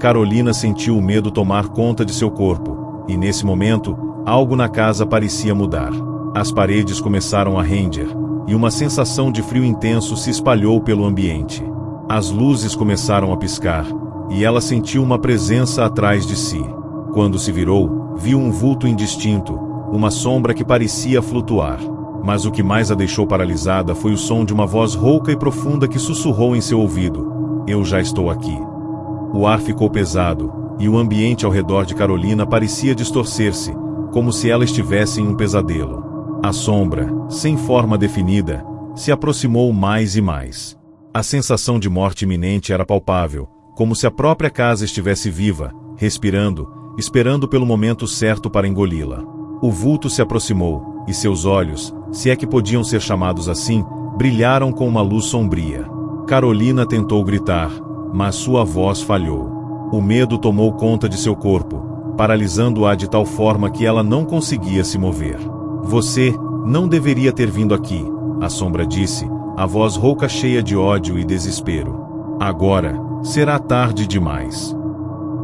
Carolina sentiu o medo tomar conta de seu corpo, e nesse momento, algo na casa parecia mudar. As paredes começaram a render, e uma sensação de frio intenso se espalhou pelo ambiente. As luzes começaram a piscar, e ela sentiu uma presença atrás de si. Quando se virou, viu um vulto indistinto, uma sombra que parecia flutuar. Mas o que mais a deixou paralisada foi o som de uma voz rouca e profunda que sussurrou em seu ouvido: "Eu já estou aqui." O ar ficou pesado, e o ambiente ao redor de Carolina parecia distorcer-se, como se ela estivesse em um pesadelo. A sombra, sem forma definida, se aproximou mais e mais. A sensação de morte iminente era palpável, como se a própria casa estivesse viva, respirando, esperando pelo momento certo para engoli-la. O vulto se aproximou, e seus olhos, se é que podiam ser chamados assim, brilharam com uma luz sombria. Carolina tentou gritar, mas sua voz falhou. O medo tomou conta de seu corpo, paralisando-a de tal forma que ela não conseguia se mover. "Você não deveria ter vindo aqui", a sombra disse, a voz rouca cheia de ódio e desespero. "Agora, será tarde demais."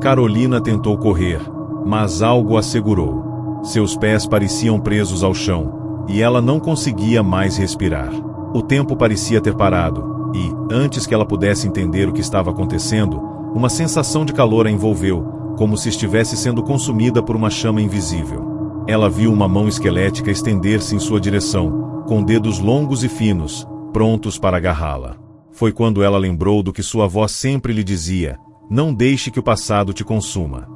Carolina tentou correr, mas algo a segurou. Seus pés pareciam presos ao chão, e ela não conseguia mais respirar. O tempo parecia ter parado, e, antes que ela pudesse entender o que estava acontecendo, uma sensação de calor a envolveu, como se estivesse sendo consumida por uma chama invisível. Ela viu uma mão esquelética estender-se em sua direção, com dedos longos e finos, prontos para agarrá-la. Foi quando ela lembrou do que sua avó sempre lhe dizia: não deixe que o passado te consuma.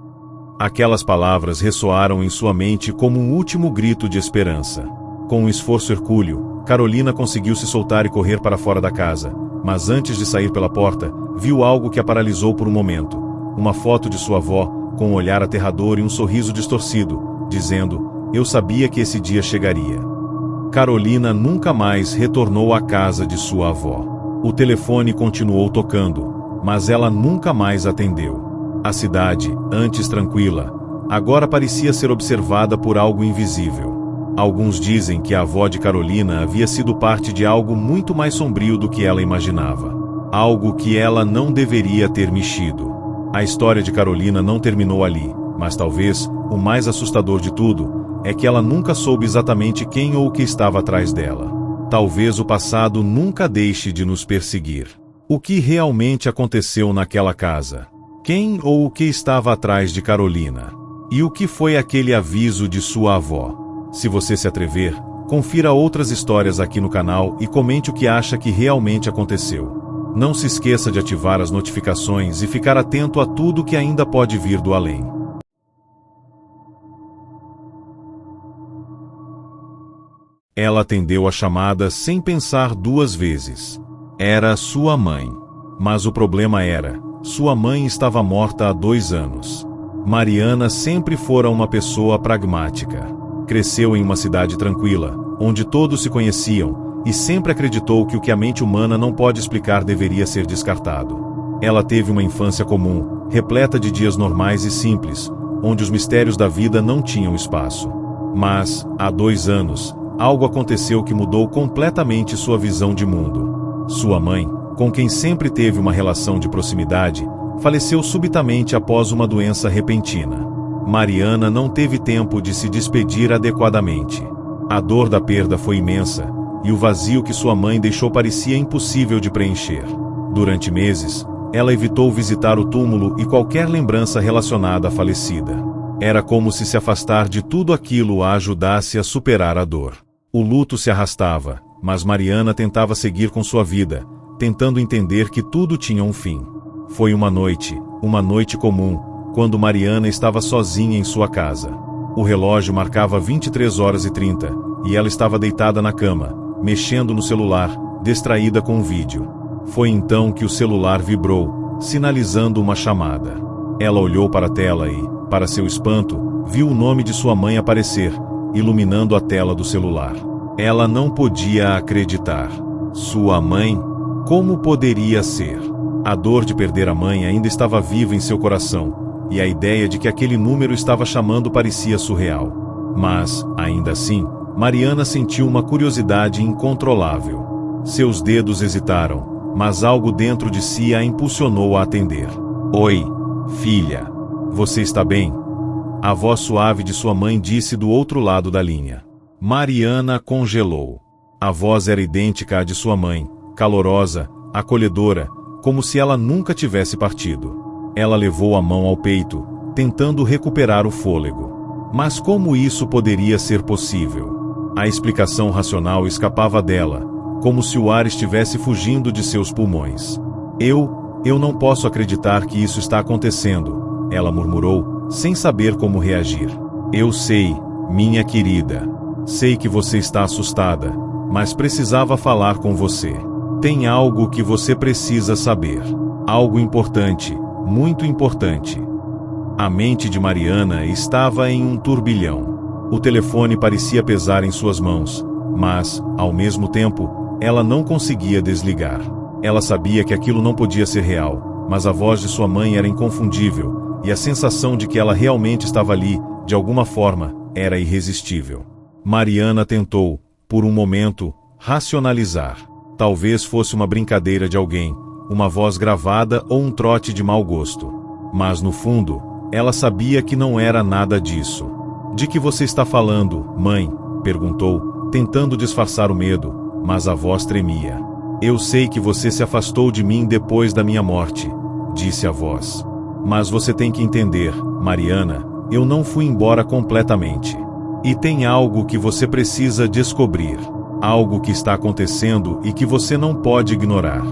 Aquelas palavras ressoaram em sua mente como um último grito de esperança. Com um esforço hercúleo, Carolina conseguiu se soltar e correr para fora da casa, mas antes de sair pela porta, viu algo que a paralisou por um momento. Uma foto de sua avó, com um olhar aterrador e um sorriso distorcido, dizendo: eu sabia que esse dia chegaria. Carolina nunca mais retornou à casa de sua avó. O telefone continuou tocando, mas ela nunca mais atendeu. A cidade, antes tranquila, agora parecia ser observada por algo invisível. Alguns dizem que a avó de Carolina havia sido parte de algo muito mais sombrio do que ela imaginava. Algo que ela não deveria ter mexido. A história de Carolina não terminou ali, mas talvez, o mais assustador de tudo, é que ela nunca soube exatamente quem ou o que estava atrás dela. Talvez o passado nunca deixe de nos perseguir. O que realmente aconteceu naquela casa? Quem ou o que estava atrás de Carolina? E o que foi aquele aviso de sua avó? Se você se atrever, confira outras histórias aqui no canal e comente o que acha que realmente aconteceu. Não se esqueça de ativar as notificações e ficar atento a tudo que ainda pode vir do além. Ela atendeu a chamada sem pensar duas vezes. Era sua mãe. Mas o problema era: sua mãe estava morta há 2 anos. Mariana sempre fora uma pessoa pragmática. Cresceu em uma cidade tranquila, onde todos se conheciam, e sempre acreditou que o que a mente humana não pode explicar deveria ser descartado. Ela teve uma infância comum, repleta de dias normais e simples, onde os mistérios da vida não tinham espaço. Mas, há 2 anos, algo aconteceu que mudou completamente sua visão de mundo. Sua mãe, com quem sempre teve uma relação de proximidade, faleceu subitamente após uma doença repentina. Mariana não teve tempo de se despedir adequadamente. A dor da perda foi imensa, e o vazio que sua mãe deixou parecia impossível de preencher. Durante meses, ela evitou visitar o túmulo e qualquer lembrança relacionada à falecida. Era como se afastar de tudo aquilo a ajudasse a superar a dor. O luto se arrastava, mas Mariana tentava seguir com sua vida, tentando entender que tudo tinha um fim. Foi uma noite comum, quando Mariana estava sozinha em sua casa. O relógio marcava 23h30, e ela estava deitada na cama, mexendo no celular, distraída com um vídeo. Foi então que o celular vibrou, sinalizando uma chamada. Ela olhou para a tela e, para seu espanto, viu o nome de sua mãe aparecer, iluminando a tela do celular. Ela não podia acreditar. Sua mãe? Como poderia ser? A dor de perder a mãe ainda estava viva em seu coração, e a ideia de que aquele número estava chamando parecia surreal. Mas, ainda assim, Mariana sentiu uma curiosidade incontrolável. Seus dedos hesitaram, mas algo dentro de si a impulsionou a atender. Oi, filha. Você está bem? A voz suave de sua mãe disse do outro lado da linha. Mariana congelou. A voz era idêntica à de sua mãe, calorosa, acolhedora, como se ela nunca tivesse partido. Ela levou a mão ao peito, tentando recuperar o fôlego. Mas como isso poderia ser possível? A explicação racional escapava dela, como se o ar estivesse fugindo de seus pulmões. Eu não posso acreditar que isso está acontecendo, ela murmurou, sem saber como reagir. Eu sei, minha querida. Sei que você está assustada, mas precisava falar com você. Tem algo que você precisa saber. Algo importante. Muito importante. A mente de Mariana estava em um turbilhão. O telefone parecia pesar em suas mãos, mas, ao mesmo tempo, ela não conseguia desligar. Ela sabia que aquilo não podia ser real, mas a voz de sua mãe era inconfundível, e a sensação de que ela realmente estava ali, de alguma forma, era irresistível. Mariana tentou, por um momento, racionalizar. Talvez fosse uma brincadeira de alguém, uma voz gravada ou um trote de mau gosto. Mas no fundo, ela sabia que não era nada disso. De que você está falando, mãe? Perguntou, tentando disfarçar o medo, mas a voz tremia. Eu sei que você se afastou de mim depois da minha morte, disse a voz. Mas você tem que entender, Mariana, eu não fui embora completamente. E tem algo que você precisa descobrir. Algo que está acontecendo e que você não pode ignorar.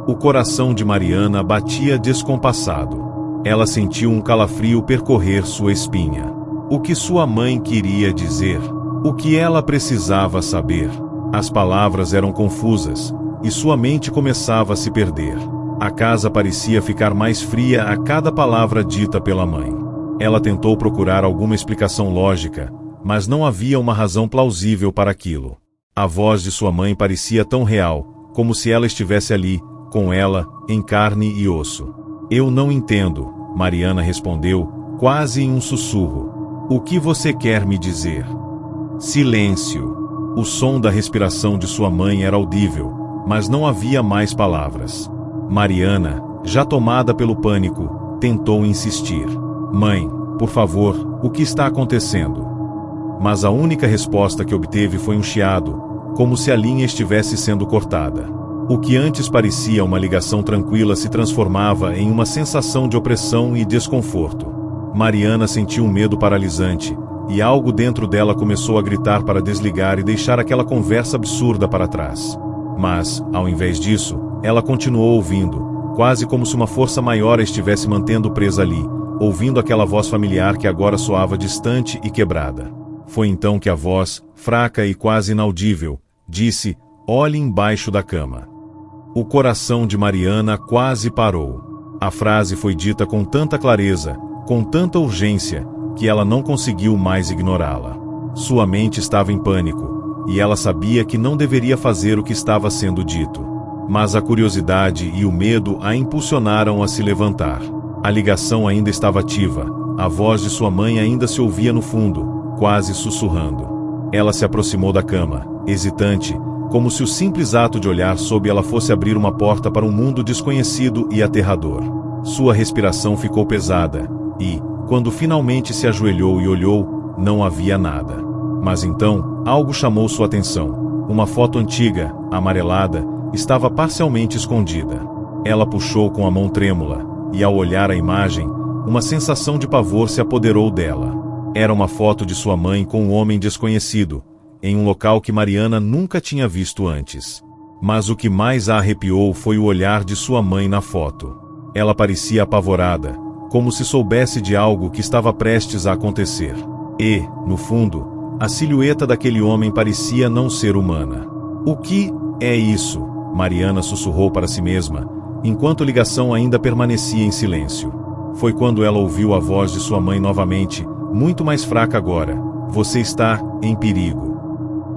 O coração de Mariana batia descompassado. Ela sentiu um calafrio percorrer sua espinha. O que sua mãe queria dizer? O que ela precisava saber? As palavras eram confusas, e sua mente começava a se perder. A casa parecia ficar mais fria a cada palavra dita pela mãe. Ela tentou procurar alguma explicação lógica, mas não havia uma razão plausível para aquilo. A voz de sua mãe parecia tão real, como se ela estivesse ali, com ela, em carne e osso. Eu não entendo, Mariana respondeu, quase em um sussurro. O que você quer me dizer? Silêncio. O som da respiração de sua mãe era audível, mas não havia mais palavras. Mariana, já tomada pelo pânico, tentou insistir. Mãe, por favor, o que está acontecendo? Mas a única resposta que obteve foi um chiado, como se a linha estivesse sendo cortada. O que antes parecia uma ligação tranquila se transformava em uma sensação de opressão e desconforto. Mariana sentiu um medo paralisante, e algo dentro dela começou a gritar para desligar e deixar aquela conversa absurda para trás. Mas, ao invés disso, ela continuou ouvindo, quase como se uma força maior a estivesse mantendo presa ali, ouvindo aquela voz familiar que agora soava distante e quebrada. Foi então que a voz, fraca e quase inaudível, disse: "Olhe embaixo da cama." O coração de Mariana quase parou. A frase foi dita com tanta clareza, com tanta urgência, que ela não conseguiu mais ignorá-la. Sua mente estava em pânico, e ela sabia que não deveria fazer o que estava sendo dito. Mas a curiosidade e o medo a impulsionaram a se levantar. A ligação ainda estava ativa, a voz de sua mãe ainda se ouvia no fundo, quase sussurrando. Ela se aproximou da cama, hesitante, como se o simples ato de olhar sob ela fosse abrir uma porta para um mundo desconhecido e aterrador. Sua respiração ficou pesada, e, quando finalmente se ajoelhou e olhou, não havia nada. Mas então, algo chamou sua atenção. Uma foto antiga, amarelada, estava parcialmente escondida. Ela puxou com a mão trêmula, e ao olhar a imagem, uma sensação de pavor se apoderou dela. Era uma foto de sua mãe com um homem desconhecido, em um local que Mariana nunca tinha visto antes. Mas o que mais a arrepiou foi o olhar de sua mãe na foto. Ela parecia apavorada, como se soubesse de algo que estava prestes a acontecer. E, no fundo, a silhueta daquele homem parecia não ser humana. O que é isso? Mariana sussurrou para si mesma, enquanto a ligação ainda permanecia em silêncio. Foi quando ela ouviu a voz de sua mãe novamente, muito mais fraca agora. Você está em perigo.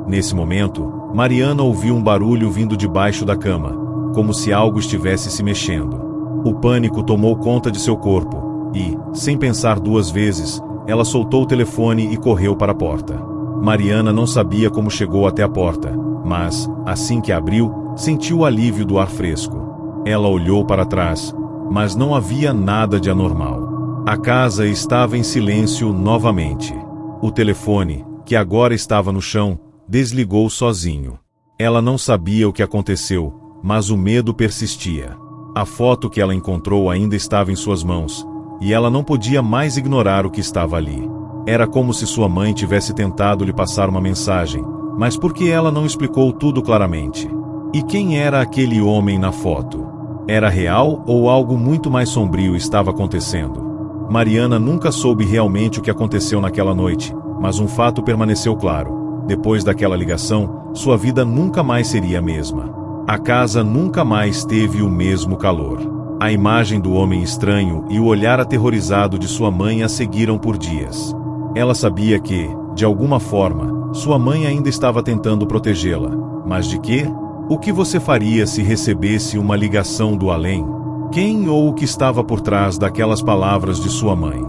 Nesse momento, Mariana ouviu um barulho vindo debaixo da cama, como se algo estivesse se mexendo. O pânico tomou conta de seu corpo, e, sem pensar duas vezes, ela soltou o telefone e correu para a porta. Mariana não sabia como chegou até a porta, mas, assim que a abriu, sentiu o alívio do ar fresco. Ela olhou para trás, mas não havia nada de anormal. A casa estava em silêncio novamente. O telefone, que agora estava no chão, desligou sozinho. Ela não sabia o que aconteceu, mas o medo persistia. A foto que ela encontrou ainda estava em suas mãos, e ela não podia mais ignorar o que estava ali. Era como se sua mãe tivesse tentado lhe passar uma mensagem, mas por que ela não explicou tudo claramente? E quem era aquele homem na foto? Era real ou algo muito mais sombrio estava acontecendo? Mariana nunca soube realmente o que aconteceu naquela noite, mas um fato permaneceu claro. Depois daquela ligação, sua vida nunca mais seria a mesma. A casa nunca mais teve o mesmo calor. A imagem do homem estranho e o olhar aterrorizado de sua mãe a seguiram por dias. Ela sabia que, de alguma forma, sua mãe ainda estava tentando protegê-la. Mas de quê? O que você faria se recebesse uma ligação do além? Quem ou o que estava por trás daquelas palavras de sua mãe?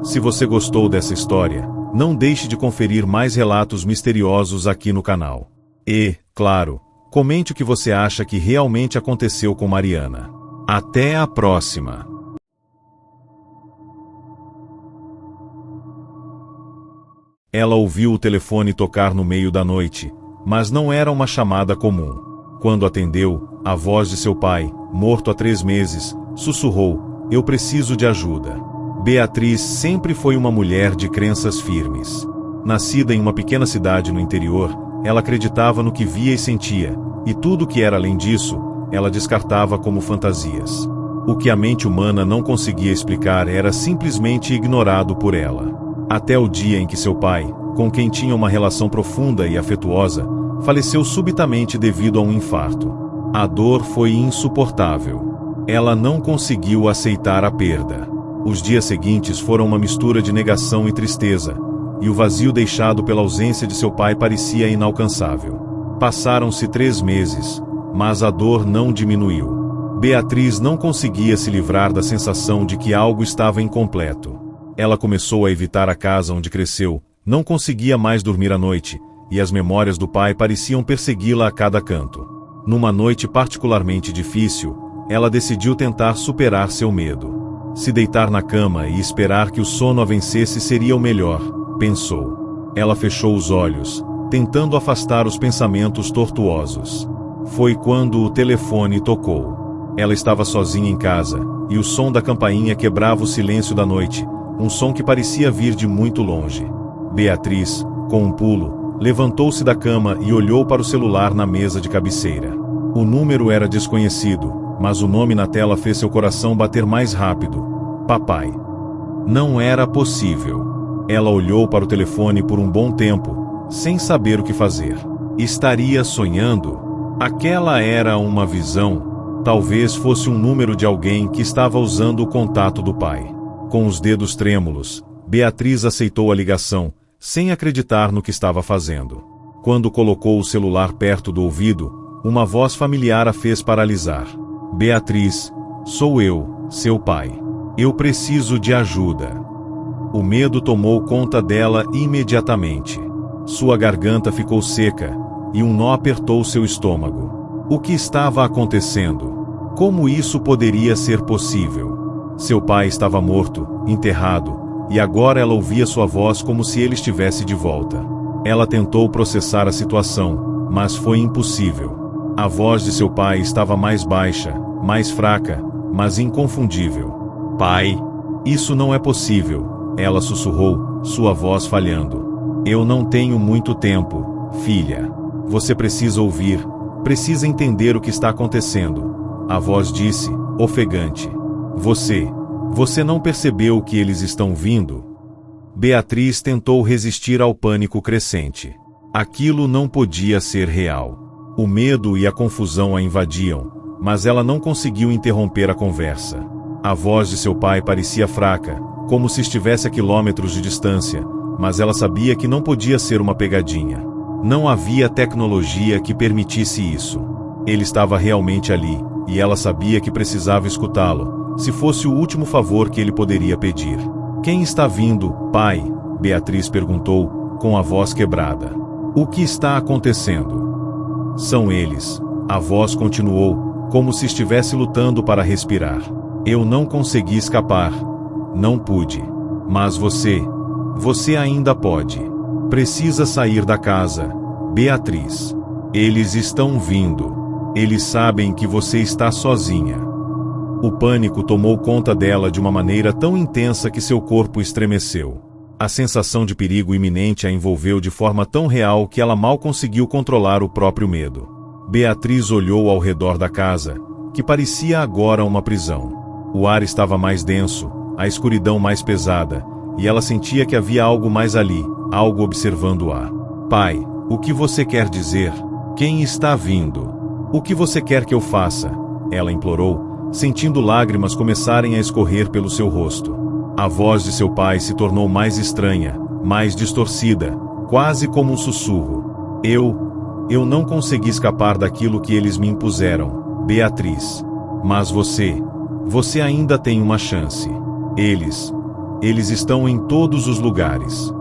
Se você gostou dessa história, não deixe de conferir mais relatos misteriosos aqui no canal. E, claro, comente o que você acha que realmente aconteceu com Mariana. Até a próxima! Ela ouviu o telefone tocar no meio da noite, Mas não era uma chamada comum. Quando atendeu, a voz de seu pai, morto há 3 meses, sussurrou: "Eu preciso de ajuda." Beatriz sempre foi uma mulher de crenças firmes. Nascida em uma pequena cidade no interior, ela acreditava no que via e sentia, e tudo que era além disso, ela descartava como fantasias. O que a mente humana não conseguia explicar era simplesmente ignorado por ela. Até o dia em que seu pai, com quem tinha uma relação profunda e afetuosa, faleceu subitamente devido a um infarto. A dor foi insuportável. Ela não conseguiu aceitar a perda. Os dias seguintes foram uma mistura de negação e tristeza, e o vazio deixado pela ausência de seu pai parecia inalcançável. Passaram-se 3 meses, mas a dor não diminuiu. Beatriz não conseguia se livrar da sensação de que algo estava incompleto. Ela começou a evitar a casa onde cresceu, não conseguia mais dormir à noite, e as memórias do pai pareciam persegui-la a cada canto. Numa noite particularmente difícil, ela decidiu tentar superar seu medo. Se deitar na cama e esperar que o sono a vencesse seria o melhor, pensou. Ela fechou os olhos, tentando afastar os pensamentos tortuosos. Foi quando o telefone tocou. Ela estava sozinha em casa, e o som da campainha quebrava o silêncio da noite, um som que parecia vir de muito longe. Beatriz, com um pulo, levantou-se da cama e olhou para o celular na mesa de cabeceira. O número era desconhecido, mas o nome na tela fez seu coração bater mais rápido. Papai. Não era possível. Ela olhou para o telefone por um bom tempo, sem saber o que fazer. Estaria sonhando? Aquela era uma visão. Talvez fosse um número de alguém que estava usando o contato do pai. Com os dedos trêmulos, Beatriz aceitou a ligação, sem acreditar no que estava fazendo. Quando colocou o celular perto do ouvido, uma voz familiar a fez paralisar. Beatriz, sou eu, seu pai. Eu preciso de ajuda. O medo tomou conta dela imediatamente. Sua garganta ficou seca, e um nó apertou seu estômago. O que estava acontecendo? Como isso poderia ser possível? Seu pai estava morto, enterrado, e agora ela ouvia sua voz como se ele estivesse de volta. Ela tentou processar a situação, mas foi impossível. A voz de seu pai estava mais baixa, mais fraca, mas inconfundível. Pai, isso não é possível, ela sussurrou, sua voz falhando. Eu não tenho muito tempo, filha. Você precisa ouvir, precisa entender o que está acontecendo. A voz disse, ofegante. Você não percebeu que eles estão vindo? Beatriz tentou resistir ao pânico crescente. Aquilo não podia ser real. O medo e a confusão a invadiam, mas ela não conseguiu interromper a conversa. A voz de seu pai parecia fraca, como se estivesse a quilômetros de distância, mas ela sabia que não podia ser uma pegadinha. Não havia tecnologia que permitisse isso. Ele estava realmente ali, e ela sabia que precisava escutá-lo, se fosse o último favor que ele poderia pedir. Quem está vindo, pai? Beatriz perguntou, com a voz quebrada. O que está acontecendo? São eles. A voz continuou, como se estivesse lutando para respirar. Eu não consegui escapar. Não pude. Mas você ainda pode. Precisa sair da casa, Beatriz. Eles estão vindo. Eles sabem que você está sozinha. O pânico tomou conta dela de uma maneira tão intensa que seu corpo estremeceu. A sensação de perigo iminente a envolveu de forma tão real que ela mal conseguiu controlar o próprio medo. Beatriz olhou ao redor da casa, que parecia agora uma prisão. O ar estava mais denso, a escuridão mais pesada, e ela sentia que havia algo mais ali, algo observando-a. Pai, o que você quer dizer? Quem está vindo? O que você quer que eu faça? Ela implorou, sentindo lágrimas começarem a escorrer pelo seu rosto. A voz de seu pai se tornou mais estranha, mais distorcida, quase como um sussurro. Eu não consegui escapar daquilo que eles me impuseram, Beatriz. Mas você ainda tem uma chance. Eles estão em todos os lugares.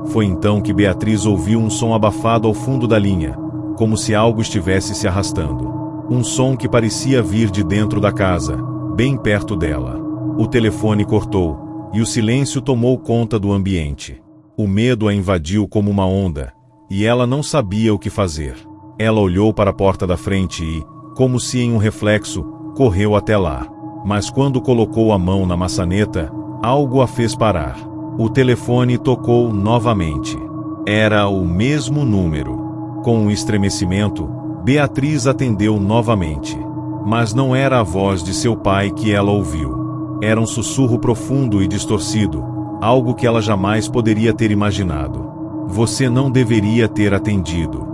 Foi então que Beatriz ouviu um som abafado ao fundo da linha, como se algo estivesse se arrastando. Um som que parecia vir de dentro da casa, bem perto dela. O telefone cortou, e o silêncio tomou conta do ambiente. O medo a invadiu como uma onda, e ela não sabia o que fazer. Ela olhou para a porta da frente e, como se em um reflexo, correu até lá. Mas quando colocou a mão na maçaneta, algo a fez parar. O telefone tocou novamente. Era o mesmo número. Com um estremecimento, Beatriz atendeu novamente. Mas não era a voz de seu pai que ela ouviu. Era um sussurro profundo e distorcido, algo que ela jamais poderia ter imaginado. Você não deveria ter atendido.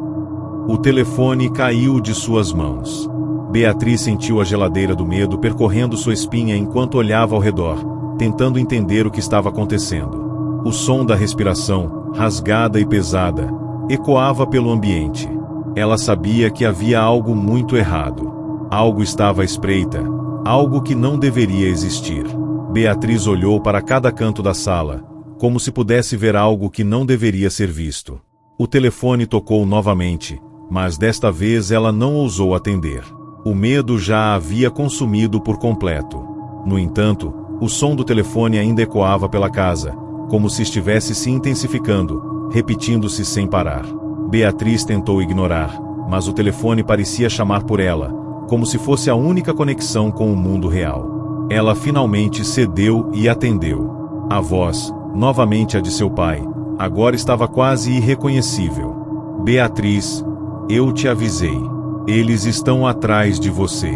O telefone caiu de suas mãos. Beatriz sentiu a geladeira do medo percorrendo sua espinha enquanto olhava ao redor, tentando entender o que estava acontecendo. O som da respiração, rasgada e pesada, ecoava pelo ambiente. Ela sabia que havia algo muito errado. Algo estava à espreita, algo que não deveria existir. Beatriz olhou para cada canto da sala, como se pudesse ver algo que não deveria ser visto. O telefone tocou novamente, mas desta vez ela não ousou atender. O medo já a havia consumido por completo. No entanto, o som do telefone ainda ecoava pela casa, como se estivesse se intensificando, repetindo-se sem parar. Beatriz tentou ignorar, mas o telefone parecia chamar por ela, como se fosse a única conexão com o mundo real. Ela finalmente cedeu e atendeu. A voz, novamente a de seu pai, agora estava quase irreconhecível. Beatriz, eu te avisei. Eles estão atrás de você.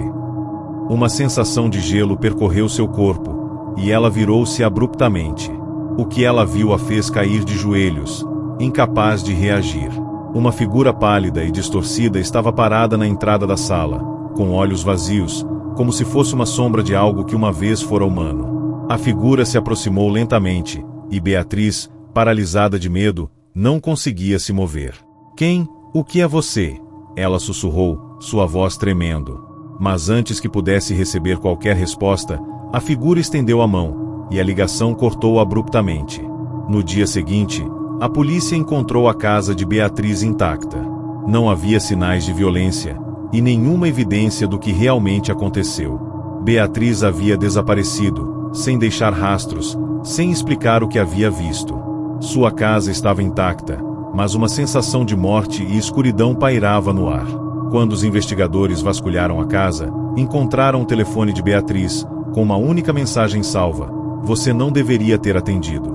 Uma sensação de gelo percorreu seu corpo, e ela virou-se abruptamente. O que ela viu a fez cair de joelhos, incapaz de reagir. Uma figura pálida e distorcida estava parada na entrada da sala, com olhos vazios, como se fosse uma sombra de algo que uma vez fora humano. A figura se aproximou lentamente, e Beatriz, paralisada de medo, não conseguia se mover. Quem? O que é você? Ela sussurrou, sua voz tremendo. Mas antes que pudesse receber qualquer resposta, a figura estendeu a mão, e a ligação cortou abruptamente. No dia seguinte, a polícia encontrou a casa de Beatriz intacta. Não havia sinais de violência, e nenhuma evidência do que realmente aconteceu. Beatriz havia desaparecido, sem deixar rastros, sem explicar o que havia visto. Sua casa estava intacta, mas uma sensação de morte e escuridão pairava no ar. Quando os investigadores vasculharam a casa, encontraram o telefone de Beatriz, com uma única mensagem salva: você não deveria ter atendido.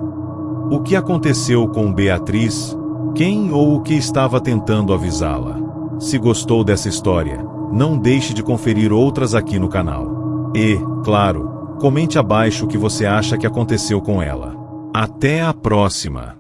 O que aconteceu com Beatriz? Quem ou o que estava tentando avisá-la? Se gostou dessa história, não deixe de conferir outras aqui no canal. E, claro, comente abaixo o que você acha que aconteceu com ela. Até a próxima!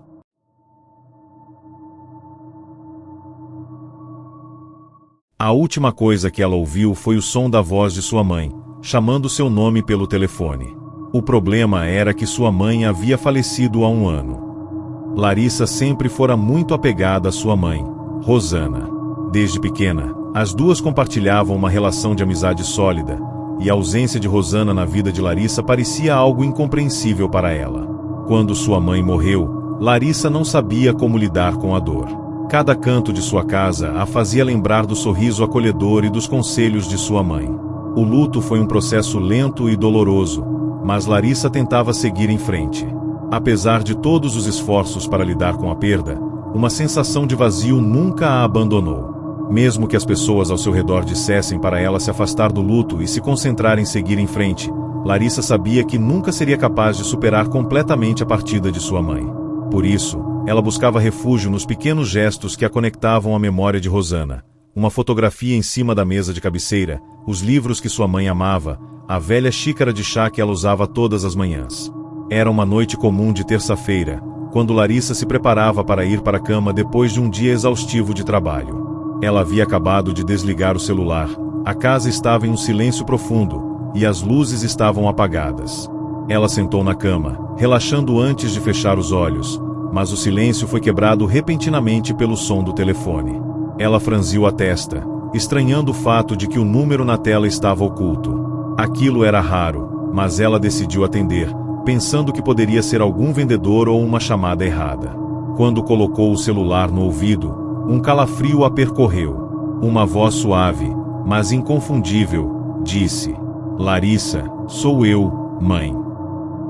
A última coisa que ela ouviu foi o som da voz de sua mãe, chamando seu nome pelo telefone. O problema era que sua mãe havia falecido há 1 ano. Larissa sempre fora muito apegada à sua mãe, Rosana. Desde pequena, as duas compartilhavam uma relação de amizade sólida, e a ausência de Rosana na vida de Larissa parecia algo incompreensível para ela. Quando sua mãe morreu, Larissa não sabia como lidar com a dor. Cada canto de sua casa a fazia lembrar do sorriso acolhedor e dos conselhos de sua mãe. O luto foi um processo lento e doloroso, mas Larissa tentava seguir em frente. Apesar de todos os esforços para lidar com a perda, uma sensação de vazio nunca a abandonou. Mesmo que as pessoas ao seu redor dissessem para ela se afastar do luto e se concentrar em seguir em frente, Larissa sabia que nunca seria capaz de superar completamente a partida de sua mãe. Por isso, ela buscava refúgio nos pequenos gestos que a conectavam à memória de Rosana: uma fotografia em cima da mesa de cabeceira, os livros que sua mãe amava, a velha xícara de chá que ela usava todas as manhãs. Era uma noite comum de terça-feira, quando Larissa se preparava para ir para a cama depois de um dia exaustivo de trabalho. Ela havia acabado de desligar o celular, a casa estava em um silêncio profundo, e as luzes estavam apagadas. Ela sentou na cama, relaxando antes de fechar os olhos, mas o silêncio foi quebrado repentinamente pelo som do telefone. Ela franziu a testa, estranhando o fato de que o número na tela estava oculto. Aquilo era raro, mas ela decidiu atender, pensando que poderia ser algum vendedor ou uma chamada errada. Quando colocou o celular no ouvido, um calafrio a percorreu. Uma voz suave, mas inconfundível, disse: Larissa, sou eu, mãe.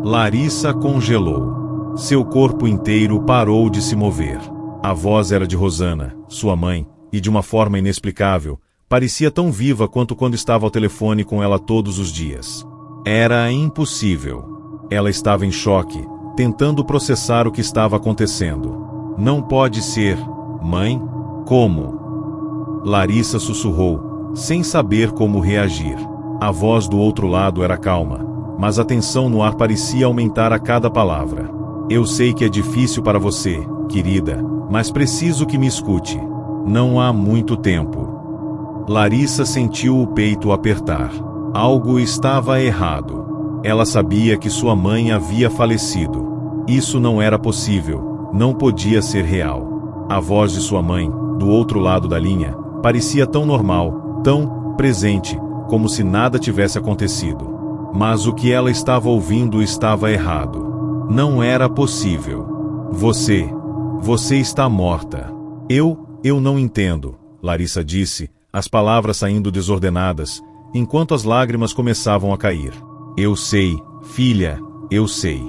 Larissa congelou. Seu corpo inteiro parou de se mover. A voz era de Rosana, sua mãe, e de uma forma inexplicável, parecia tão viva quanto quando estava ao telefone com ela todos os dias. Era impossível. Ela estava em choque, tentando processar o que estava acontecendo. Não pode ser, mãe? Como? Larissa sussurrou, sem saber como reagir. A voz do outro lado era calma, mas a tensão no ar parecia aumentar a cada palavra. Eu sei que é difícil para você, querida, mas preciso que me escute. Não há muito tempo. Larissa sentiu o peito apertar. Algo estava errado. Ela sabia que sua mãe havia falecido. Isso não era possível, não podia ser real. A voz de sua mãe, do outro lado da linha, parecia tão normal, tão presente, como se nada tivesse acontecido. Mas o que ela estava ouvindo estava errado. Não era possível. Você está morta. Eu não entendo, Larissa disse, as palavras saindo desordenadas, enquanto as lágrimas começavam a cair. Eu sei, filha, eu sei.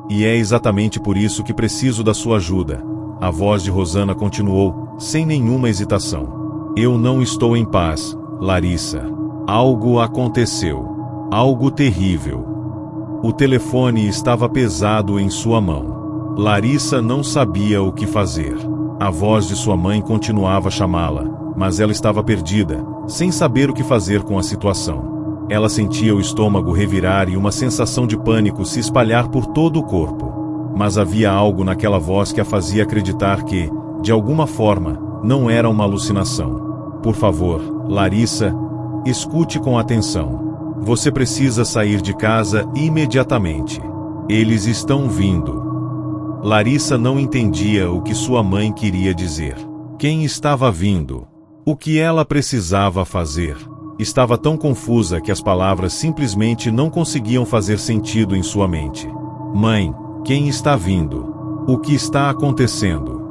E é exatamente por isso que preciso da sua ajuda. A voz de Rosana continuou, sem nenhuma hesitação. Eu não estou em paz, Larissa. Algo aconteceu. Algo terrível. O telefone estava pesado em sua mão. Larissa não sabia o que fazer. A voz de sua mãe continuava a chamá-la, mas ela estava perdida, sem saber o que fazer com a situação. Ela sentia o estômago revirar e uma sensação de pânico se espalhar por todo o corpo. Mas havia algo naquela voz que a fazia acreditar que, de alguma forma, não era uma alucinação. Por favor, Larissa, escute com atenção. Você precisa sair de casa imediatamente. Eles estão vindo. Larissa não entendia o que sua mãe queria dizer. Quem estava vindo? O que ela precisava fazer? Estava tão confusa que as palavras simplesmente não conseguiam fazer sentido em sua mente. Mãe, quem está vindo? O que está acontecendo?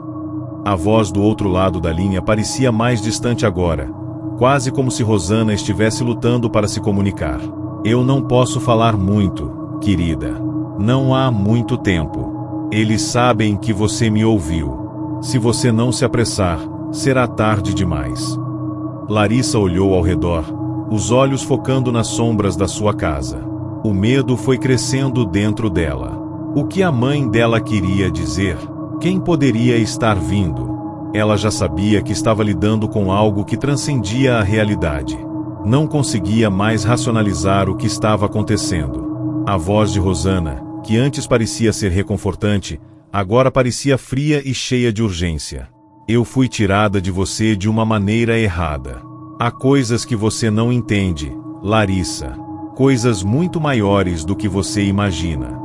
A voz do outro lado da linha parecia mais distante agora, quase como se Rosana estivesse lutando para se comunicar. Eu não posso falar muito, querida. Não há muito tempo. Eles sabem que você me ouviu. Se você não se apressar, será tarde demais. Larissa olhou ao redor, os olhos focando nas sombras da sua casa. O medo foi crescendo dentro dela. O que a mãe dela queria dizer? Quem poderia estar vindo? Ela já sabia que estava lidando com algo que transcendia a realidade. Não conseguia mais racionalizar o que estava acontecendo. A voz de Rosana, que antes parecia ser reconfortante, agora parecia fria e cheia de urgência. Eu fui tirada de você de uma maneira errada. Há coisas que você não entende, Larissa. Coisas muito maiores do que você imagina.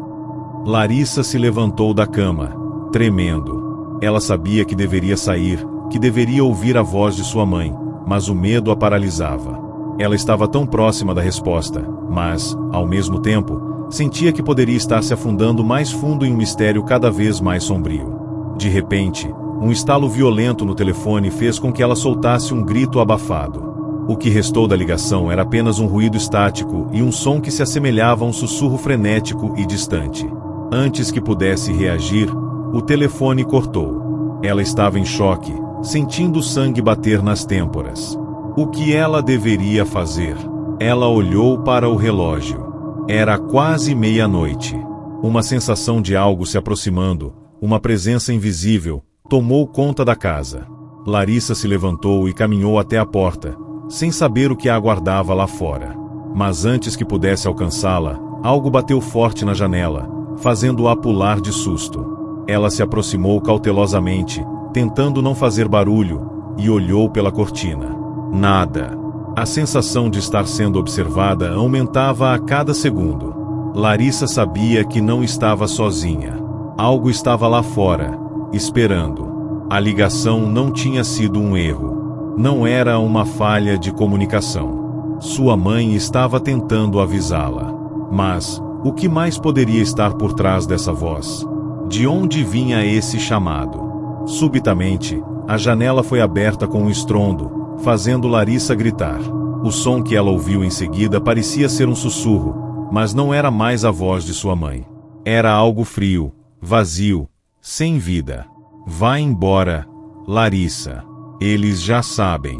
Larissa se levantou da cama, tremendo. Ela sabia que deveria sair, que deveria ouvir a voz de sua mãe, mas o medo a paralisava. Ela estava tão próxima da resposta, mas, ao mesmo tempo, sentia que poderia estar se afundando mais fundo em um mistério cada vez mais sombrio. De repente, um estalo violento no telefone fez com que ela soltasse um grito abafado. O que restou da ligação era apenas um ruído estático e um som que se assemelhava a um sussurro frenético e distante. Antes que pudesse reagir, o telefone cortou. Ela estava em choque, sentindo o sangue bater nas têmporas. O que ela deveria fazer? Ela olhou para o relógio. Era quase meia-noite. Uma sensação de algo se aproximando, uma presença invisível, tomou conta da casa. Larissa se levantou e caminhou até a porta, sem saber o que a aguardava lá fora. Mas antes que pudesse alcançá-la, algo bateu forte na janela, fazendo-a pular de susto. Ela se aproximou cautelosamente, tentando não fazer barulho, e olhou pela cortina. Nada. A sensação de estar sendo observada aumentava a cada segundo. Larissa sabia que não estava sozinha. Algo estava lá fora, esperando. A ligação não tinha sido um erro. Não era uma falha de comunicação. Sua mãe estava tentando avisá-la. Mas, o que mais poderia estar por trás dessa voz? De onde vinha esse chamado? Subitamente, a janela foi aberta com um estrondo, fazendo Larissa gritar. O som que ela ouviu em seguida parecia ser um sussurro, mas não era mais a voz de sua mãe. Era algo frio, vazio, sem vida. Vá embora, Larissa. Eles já sabem.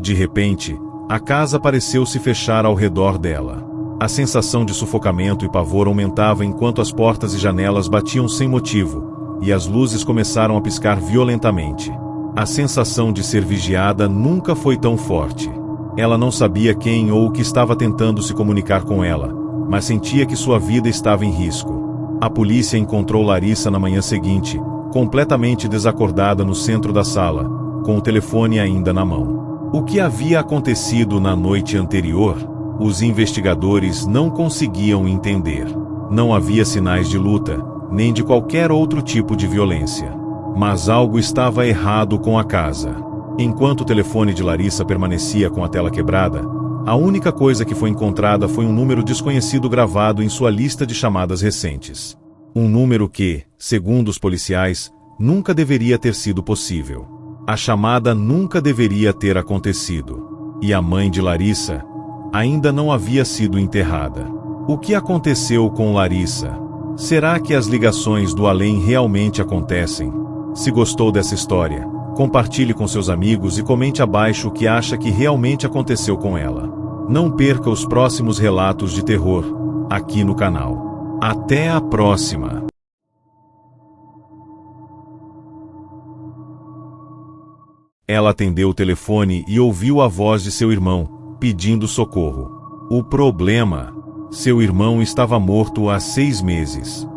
De repente, a casa pareceu se fechar ao redor dela. A sensação de sufocamento e pavor aumentava enquanto as portas e janelas batiam sem motivo, e as luzes começaram a piscar violentamente. A sensação de ser vigiada nunca foi tão forte. Ela não sabia quem ou o que estava tentando se comunicar com ela, mas sentia que sua vida estava em risco. A polícia encontrou Larissa na manhã seguinte, completamente desacordada no centro da sala, com o telefone ainda na mão. O que havia acontecido na noite anterior? Os investigadores não conseguiam entender. Não havia sinais de luta, nem de qualquer outro tipo de violência. Mas algo estava errado com a casa. Enquanto o telefone de Larissa permanecia com a tela quebrada, a única coisa que foi encontrada foi um número desconhecido gravado em sua lista de chamadas recentes. Um número que, segundo os policiais, nunca deveria ter sido possível. A chamada nunca deveria ter acontecido. E a mãe de Larissa ainda não havia sido enterrada. O que aconteceu com Larissa? Será que as ligações do além realmente acontecem? Se gostou dessa história, compartilhe com seus amigos e comente abaixo o que acha que realmente aconteceu com ela. Não perca os próximos relatos de terror, aqui no canal. Até a próxima! Ela atendeu o telefone e ouviu a voz de seu irmão, pedindo socorro. O problema: seu irmão estava morto há 6 meses.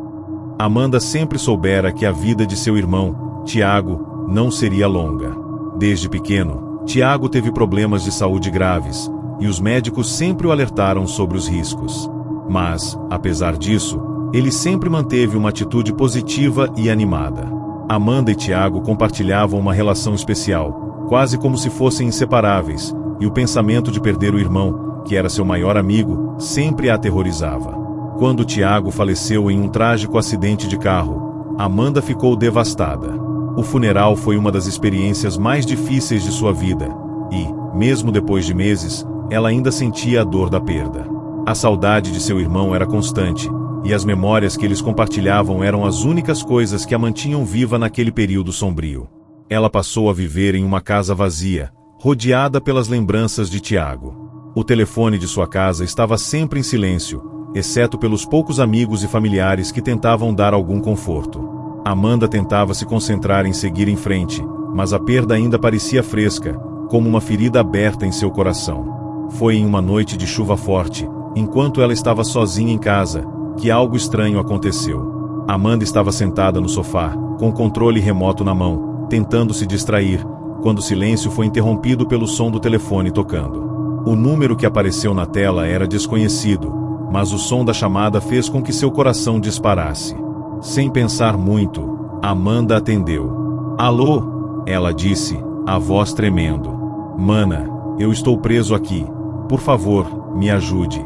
Amanda sempre soubera que a vida de seu irmão, Tiago, não seria longa. Desde pequeno, Tiago teve problemas de saúde graves, e os médicos sempre o alertaram sobre os riscos. Mas, apesar disso, ele sempre manteve uma atitude positiva e animada. Amanda e Tiago compartilhavam uma relação especial, quase como se fossem inseparáveis, e o pensamento de perder o irmão, que era seu maior amigo, sempre a aterrorizava. Quando Tiago faleceu em um trágico acidente de carro, Amanda ficou devastada. O funeral foi uma das experiências mais difíceis de sua vida, e, mesmo depois de meses, ela ainda sentia a dor da perda. A saudade de seu irmão era constante, e as memórias que eles compartilhavam eram as únicas coisas que a mantinham viva naquele período sombrio. Ela passou a viver em uma casa vazia, rodeada pelas lembranças de Tiago. O telefone de sua casa estava sempre em silêncio, exceto pelos poucos amigos e familiares que tentavam dar algum conforto. Amanda tentava se concentrar em seguir em frente, mas a perda ainda parecia fresca, como uma ferida aberta em seu coração. Foi em uma noite de chuva forte, enquanto ela estava sozinha em casa, que algo estranho aconteceu. Amanda estava sentada no sofá, com o controle remoto na mão, tentando se distrair, quando o silêncio foi interrompido pelo som do telefone tocando. O número que apareceu na tela era desconhecido, mas o som da chamada fez com que seu coração disparasse. Sem pensar muito, Amanda atendeu. "Alô?", ela disse, a voz tremendo. "Mana, eu estou preso aqui. Por favor, me ajude."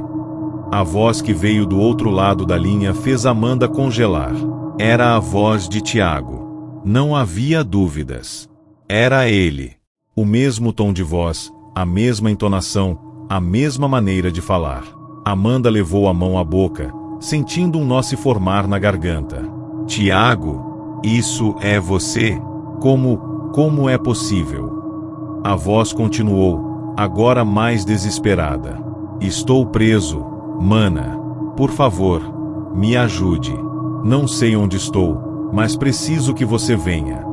A voz que veio do outro lado da linha fez Amanda congelar. Era a voz de Tiago. Não havia dúvidas. Era ele. O mesmo tom de voz, a mesma entonação, a mesma maneira de falar. Amanda levou a mão à boca, sentindo um nó se formar na garganta. "Tiago, isso é você? Como é possível?" A voz continuou, agora mais desesperada. "Estou preso, mana. Por favor, me ajude. Não sei onde estou, mas preciso que você venha."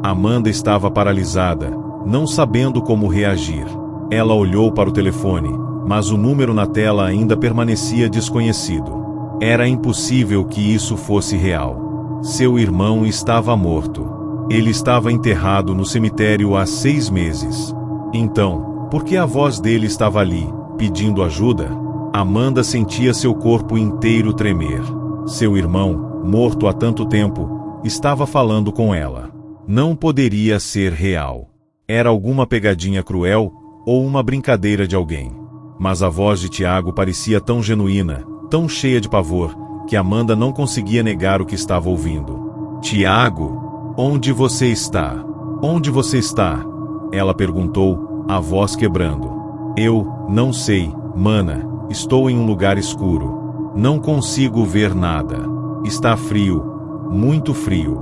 Amanda estava paralisada, não sabendo como reagir. Ela olhou para o telefone, mas o número na tela ainda permanecia desconhecido. Era impossível que isso fosse real. Seu irmão estava morto. Ele estava enterrado no cemitério há 6 meses. Então, por que a voz dele estava ali, pedindo ajuda? Amanda sentia seu corpo inteiro tremer. Seu irmão, morto há tanto tempo, estava falando com ela. Não poderia ser real. Era alguma pegadinha cruel ou uma brincadeira de alguém. Mas a voz de Tiago parecia tão genuína, tão cheia de pavor, que Amanda não conseguia negar o que estava ouvindo. "Tiago, onde você está? Onde você está?" ela perguntou, a voz quebrando. "Eu não sei, mana. Estou em um lugar escuro. Não consigo ver nada. Está frio, muito frio."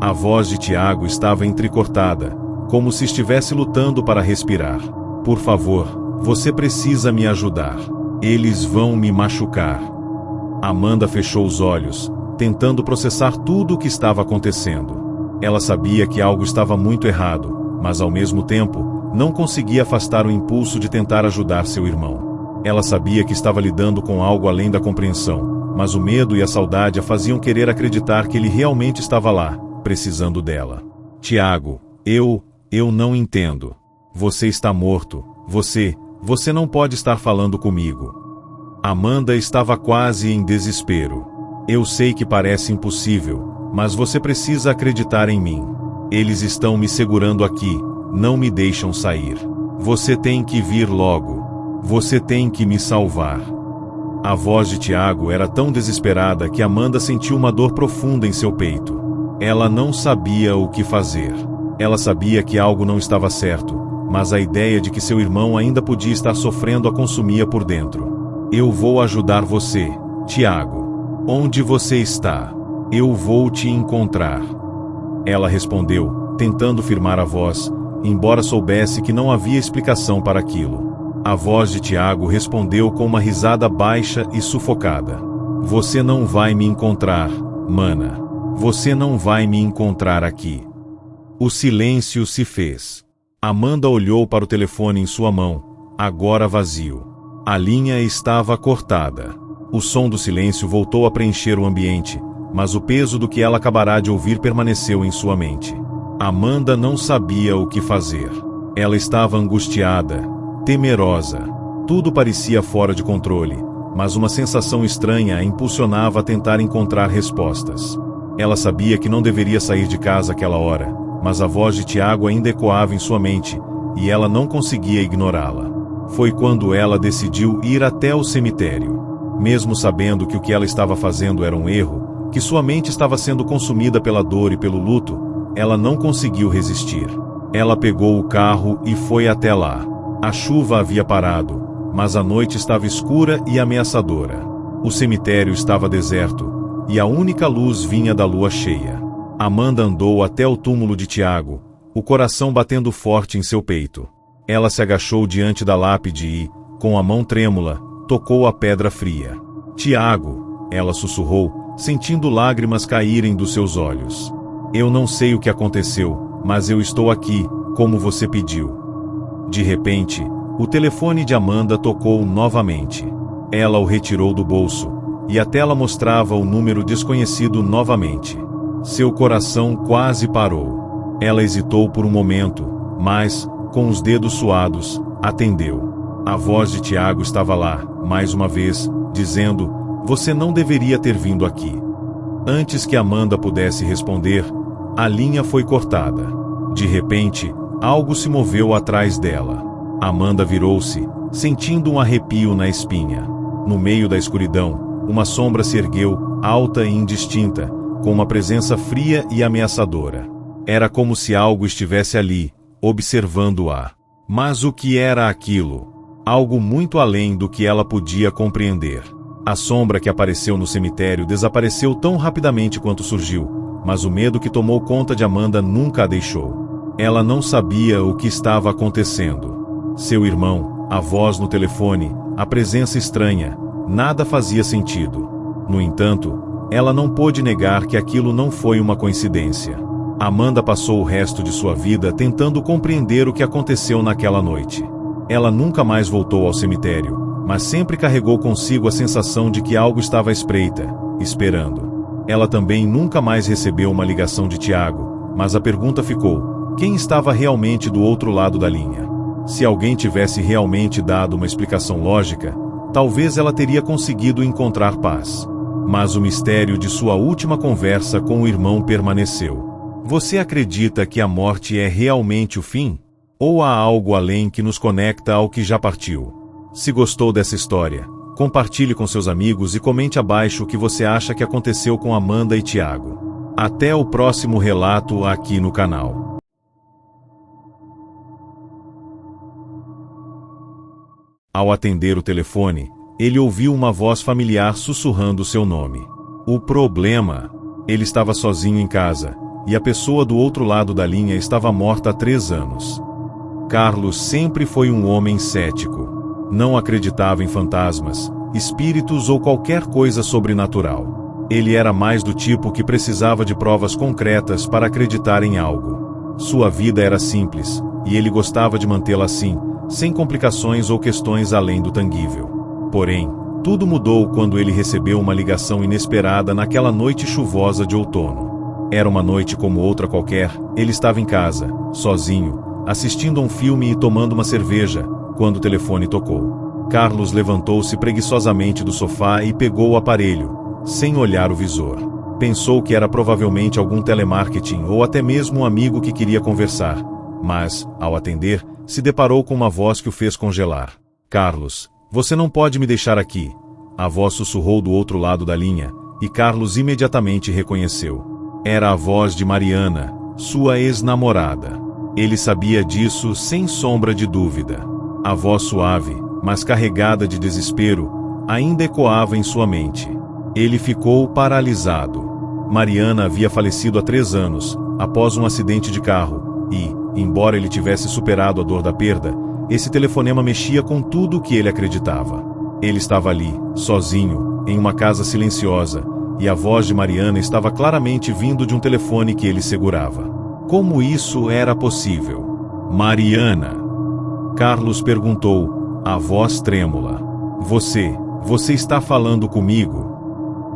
A voz de Tiago estava entrecortada, como se estivesse lutando para respirar. Por favor, você precisa me ajudar. Eles vão me machucar. Amanda fechou os olhos, tentando processar tudo o que estava acontecendo. Ela sabia que algo estava muito errado, mas ao mesmo tempo, não conseguia afastar o impulso de tentar ajudar seu irmão. Ela sabia que estava lidando com algo além da compreensão, mas o medo e a saudade a faziam querer acreditar que ele realmente estava lá, precisando dela. Tiago, eu não entendo. Você está morto. Você não pode estar falando comigo. Amanda estava quase em desespero. Eu sei que parece impossível, mas você precisa acreditar em mim. Eles estão me segurando aqui, não me deixam sair. Você tem que vir logo. Você tem que me salvar. A voz de Tiago era tão desesperada que Amanda sentiu uma dor profunda em seu peito. Ela não sabia o que fazer. Ela sabia que algo não estava certo, mas a ideia de que seu irmão ainda podia estar sofrendo a consumia por dentro. Eu vou ajudar você, Tiago. Onde você está? Eu vou te encontrar. Ela respondeu, tentando firmar a voz, embora soubesse que não havia explicação para aquilo. A voz de Tiago respondeu com uma risada baixa e sufocada. Você não vai me encontrar, mana. Você não vai me encontrar aqui. O silêncio se fez. Amanda olhou para o telefone em sua mão, agora vazio. A linha estava cortada. O som do silêncio voltou a preencher o ambiente, mas o peso do que ela acabará de ouvir permaneceu em sua mente. Amanda não sabia o que fazer. Ela estava angustiada, temerosa. Tudo parecia fora de controle, mas uma sensação estranha a impulsionava a tentar encontrar respostas. Ela sabia que não deveria sair de casa àquela hora, mas a voz de Tiago ainda ecoava em sua mente, e ela não conseguia ignorá-la. Foi quando ela decidiu ir até o cemitério. Mesmo sabendo que o que ela estava fazendo era um erro, que sua mente estava sendo consumida pela dor e pelo luto, ela não conseguiu resistir. Ela pegou o carro e foi até lá. A chuva havia parado, mas a noite estava escura e ameaçadora. O cemitério estava deserto, e a única luz vinha da lua cheia. Amanda andou até o túmulo de Tiago, o coração batendo forte em seu peito. Ela se agachou diante da lápide e, com a mão trêmula, tocou a pedra fria. Tiago, ela sussurrou, sentindo lágrimas caírem dos seus olhos. Eu não sei o que aconteceu, mas eu estou aqui, como você pediu. De repente, o telefone de Amanda tocou novamente. Ela o retirou do bolso, e a tela mostrava o número desconhecido novamente. Seu coração quase parou. Ela hesitou por um momento, mas, com os dedos suados, atendeu. A voz de Tiago estava lá, mais uma vez, dizendo, você não deveria ter vindo aqui. Antes que Amanda pudesse responder, a linha foi cortada. De repente, algo se moveu atrás dela. Amanda virou-se, sentindo um arrepio na espinha. No meio da escuridão, uma sombra se ergueu, alta e indistinta, com uma presença fria e ameaçadora. Era como se algo estivesse ali, observando-a. Mas o que era aquilo? Algo muito além do que ela podia compreender. A sombra que apareceu no cemitério desapareceu tão rapidamente quanto surgiu, mas o medo que tomou conta de Amanda nunca a deixou. Ela não sabia o que estava acontecendo. Seu irmão, a voz no telefone, a presença estranha, nada fazia sentido. No entanto, ela não pôde negar que aquilo não foi uma coincidência. Amanda passou o resto de sua vida tentando compreender o que aconteceu naquela noite. Ela nunca mais voltou ao cemitério, mas sempre carregou consigo a sensação de que algo estava à espreita, esperando. Ela também nunca mais recebeu uma ligação de Tiago, mas a pergunta ficou: quem estava realmente do outro lado da linha? Se alguém tivesse realmente dado uma explicação lógica, talvez ela teria conseguido encontrar paz. Mas o mistério de sua última conversa com o irmão permaneceu. Você acredita que a morte é realmente o fim? Ou há algo além que nos conecta ao que já partiu? Se gostou dessa história, compartilhe com seus amigos e comente abaixo o que você acha que aconteceu com Amanda e Tiago. Até o próximo relato aqui no canal. Ao atender o telefone, ele ouviu uma voz familiar sussurrando seu nome. O problema? Ele estava sozinho em casa, e a pessoa do outro lado da linha estava morta há 3 anos. Carlos sempre foi um homem cético. Não acreditava em fantasmas, espíritos ou qualquer coisa sobrenatural. Ele era mais do tipo que precisava de provas concretas para acreditar em algo. Sua vida era simples, e ele gostava de mantê-la assim, sem complicações ou questões além do tangível. Porém, tudo mudou quando ele recebeu uma ligação inesperada naquela noite chuvosa de outono. Era uma noite como outra qualquer, ele estava em casa, sozinho, assistindo a um filme e tomando uma cerveja, quando o telefone tocou. Carlos levantou-se preguiçosamente do sofá e pegou o aparelho, sem olhar o visor. Pensou que era provavelmente algum telemarketing ou até mesmo um amigo que queria conversar, mas, ao atender, se deparou com uma voz que o fez congelar. Carlos, você não pode me deixar aqui. A voz sussurrou do outro lado da linha, e Carlos imediatamente reconheceu. Era a voz de Mariana, sua ex-namorada. Ele sabia disso sem sombra de dúvida. A voz suave, mas carregada de desespero, ainda ecoava em sua mente. Ele ficou paralisado. Mariana havia falecido há 3 anos, após um acidente de carro, e, embora ele tivesse superado a dor da perda, esse telefonema mexia com tudo o que ele acreditava. Ele estava ali, sozinho, em uma casa silenciosa, e a voz de Mariana estava claramente vindo de um telefone que ele segurava. Como isso era possível? Mariana! Carlos perguntou, a voz trêmula. Você está falando comigo?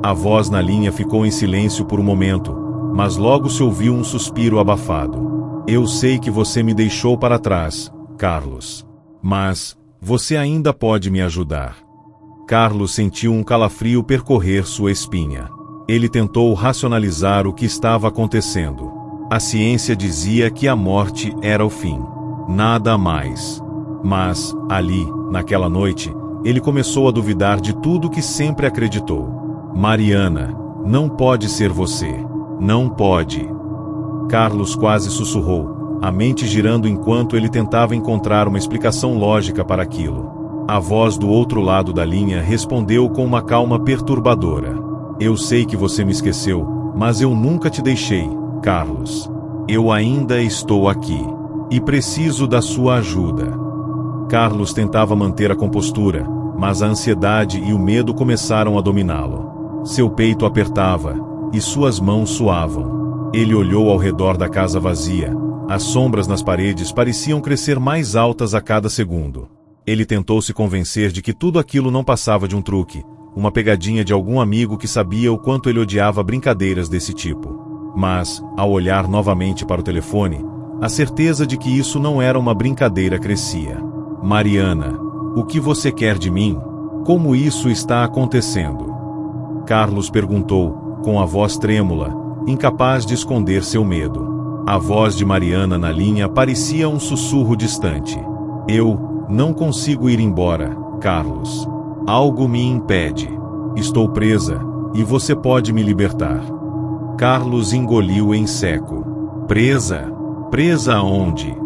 A voz na linha ficou em silêncio por um momento, mas logo se ouviu um suspiro abafado. Eu sei que você me deixou para trás, Carlos. Mas você ainda pode me ajudar. Carlos sentiu um calafrio percorrer sua espinha. Ele tentou racionalizar o que estava acontecendo. A ciência dizia que a morte era o fim. Nada mais. Mas, ali, naquela noite, ele começou a duvidar de tudo que sempre acreditou. Mariana, não pode ser você. Não pode. Carlos quase sussurrou, a mente girando enquanto ele tentava encontrar uma explicação lógica para aquilo. A voz do outro lado da linha respondeu com uma calma perturbadora. Eu sei que você me esqueceu, mas eu nunca te deixei, Carlos. Eu ainda estou aqui. E preciso da sua ajuda. Carlos tentava manter a compostura, mas a ansiedade e o medo começaram a dominá-lo. Seu peito apertava, e suas mãos suavam. Ele olhou ao redor da casa vazia. As sombras nas paredes pareciam crescer mais altas a cada segundo. Ele tentou se convencer de que tudo aquilo não passava de um truque, uma pegadinha de algum amigo que sabia o quanto ele odiava brincadeiras desse tipo. Mas, ao olhar novamente para o telefone, a certeza de que isso não era uma brincadeira crescia. Mariana, o que você quer de mim? Como isso está acontecendo? Carlos perguntou, com a voz trêmula, incapaz de esconder seu medo. A voz de Mariana na linha parecia um sussurro distante. Eu não consigo ir embora, Carlos. Algo me impede. Estou presa, e você pode me libertar. Carlos engoliu em seco. Presa? Presa aonde?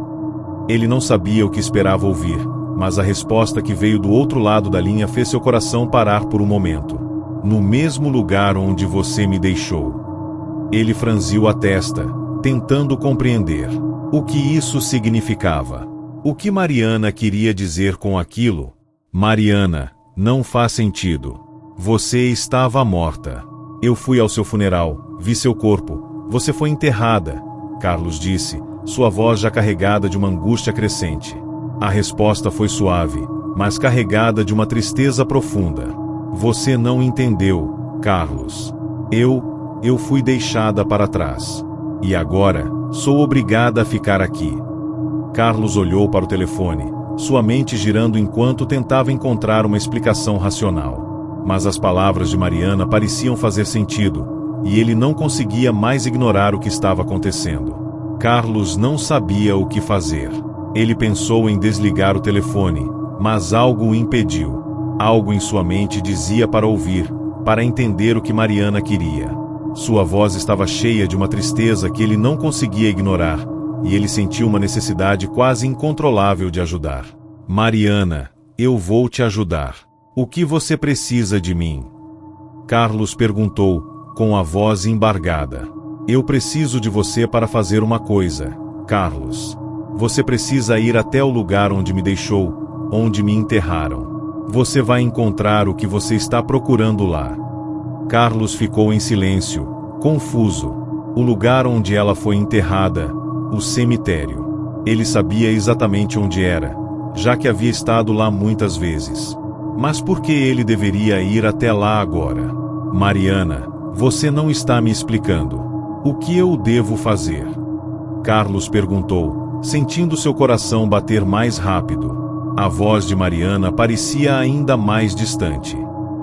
Ele não sabia o que esperava ouvir, mas a resposta que veio do outro lado da linha fez seu coração parar por um momento. No mesmo lugar onde você me deixou. Ele franziu a testa, tentando compreender o que isso significava. O que Mariana queria dizer com aquilo? Mariana, não faz sentido. Você estava morta. Eu fui ao seu funeral, vi seu corpo. Você foi enterrada, Carlos disse, sua voz já carregada de uma angústia crescente. A resposta foi suave, mas carregada de uma tristeza profunda. Você não entendeu, Carlos. Eu fui deixada para trás. E agora, sou obrigada a ficar aqui. Carlos olhou para o telefone, sua mente girando enquanto tentava encontrar uma explicação racional. Mas as palavras de Mariana pareciam fazer sentido, e ele não conseguia mais ignorar o que estava acontecendo. Carlos não sabia o que fazer. Ele pensou em desligar o telefone, mas algo o impediu. Algo em sua mente dizia para ouvir, para entender o que Mariana queria. Sua voz estava cheia de uma tristeza que ele não conseguia ignorar, e ele sentiu uma necessidade quase incontrolável de ajudar. Mariana, eu vou te ajudar. O que você precisa de mim? Carlos perguntou, com a voz embargada. Eu preciso de você para fazer uma coisa, Carlos. Você precisa ir até o lugar onde me deixou, onde me enterraram. Você vai encontrar o que você está procurando lá. Carlos ficou em silêncio, confuso. O lugar onde ela foi enterrada, o cemitério. Ele sabia exatamente onde era, já que havia estado lá muitas vezes. Mas por que ele deveria ir até lá agora? Mariana, você não está me explicando. O que eu devo fazer? Carlos perguntou, sentindo seu coração bater mais rápido. A voz de Mariana parecia ainda mais distante.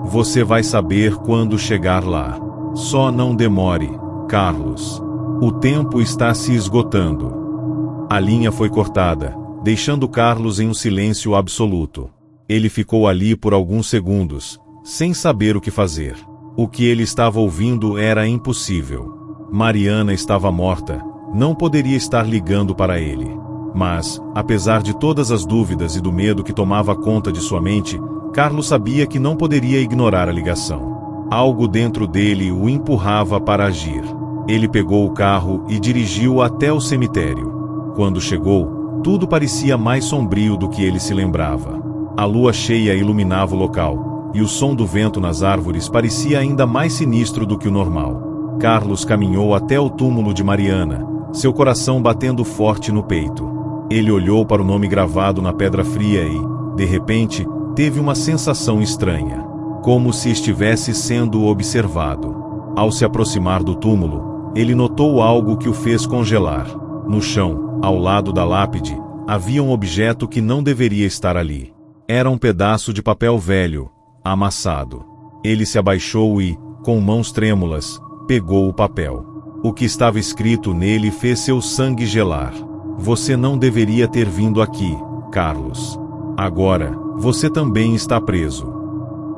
Você vai saber quando chegar lá. Só não demore, Carlos. O tempo está se esgotando. A linha foi cortada, deixando Carlos em um silêncio absoluto. Ele ficou ali por alguns segundos, sem saber o que fazer. O que ele estava ouvindo era impossível. Mariana estava morta, não poderia estar ligando para ele. Mas, apesar de todas as dúvidas e do medo que tomava conta de sua mente, Carlos sabia que não poderia ignorar a ligação. Algo dentro dele o empurrava para agir. Ele pegou o carro e dirigiu até o cemitério. Quando chegou, tudo parecia mais sombrio do que ele se lembrava. A lua cheia iluminava o local, e o som do vento nas árvores parecia ainda mais sinistro do que o normal. Carlos caminhou até o túmulo de Mariana, seu coração batendo forte no peito. Ele olhou para o nome gravado na pedra fria e, de repente, teve uma sensação estranha, como se estivesse sendo observado. Ao se aproximar do túmulo, ele notou algo que o fez congelar. No chão, ao lado da lápide, havia um objeto que não deveria estar ali. Era um pedaço de papel velho, amassado. Ele se abaixou e, com mãos trêmulas, pegou o papel. O que estava escrito nele fez seu sangue gelar. Você não deveria ter vindo aqui, Carlos. Agora, você também está preso.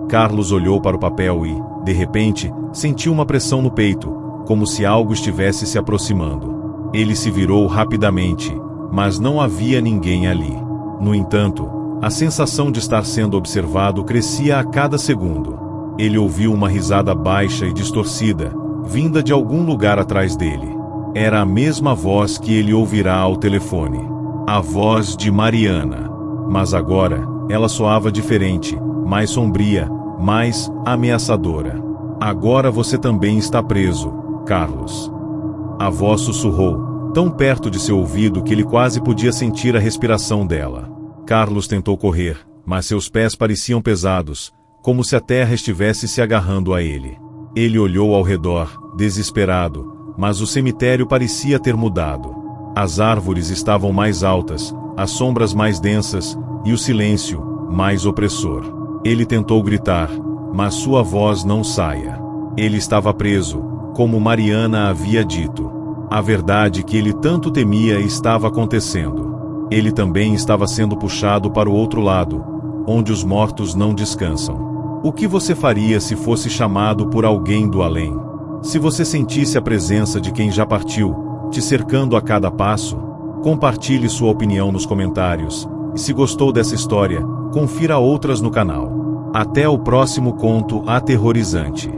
Carlos olhou para o papel e, de repente, sentiu uma pressão no peito, como se algo estivesse se aproximando. Ele se virou rapidamente, mas não havia ninguém ali. No entanto, a sensação de estar sendo observado crescia a cada segundo. Ele ouviu uma risada baixa e distorcida, vinda de algum lugar atrás dele. Era a mesma voz que ele ouvirá ao telefone. A voz de Mariana. Mas agora, ela soava diferente, mais sombria, mais ameaçadora. Agora você também está preso, Carlos. A voz sussurrou, tão perto de seu ouvido que ele quase podia sentir a respiração dela. Carlos tentou correr, mas seus pés pareciam pesados, como se a terra estivesse se agarrando a ele. Ele olhou ao redor, desesperado, mas o cemitério parecia ter mudado. As árvores estavam mais altas, as sombras mais densas, e o silêncio, mais opressor. Ele tentou gritar, mas sua voz não saía. Ele estava preso, como Mariana havia dito. A verdade que ele tanto temia estava acontecendo. Ele também estava sendo puxado para o outro lado, onde os mortos não descansam. O que você faria se fosse chamado por alguém do além? Se você sentisse a presença de quem já partiu, te cercando a cada passo? Compartilhe sua opinião nos comentários, e se gostou dessa história, confira outras no canal. Até o próximo conto aterrorizante.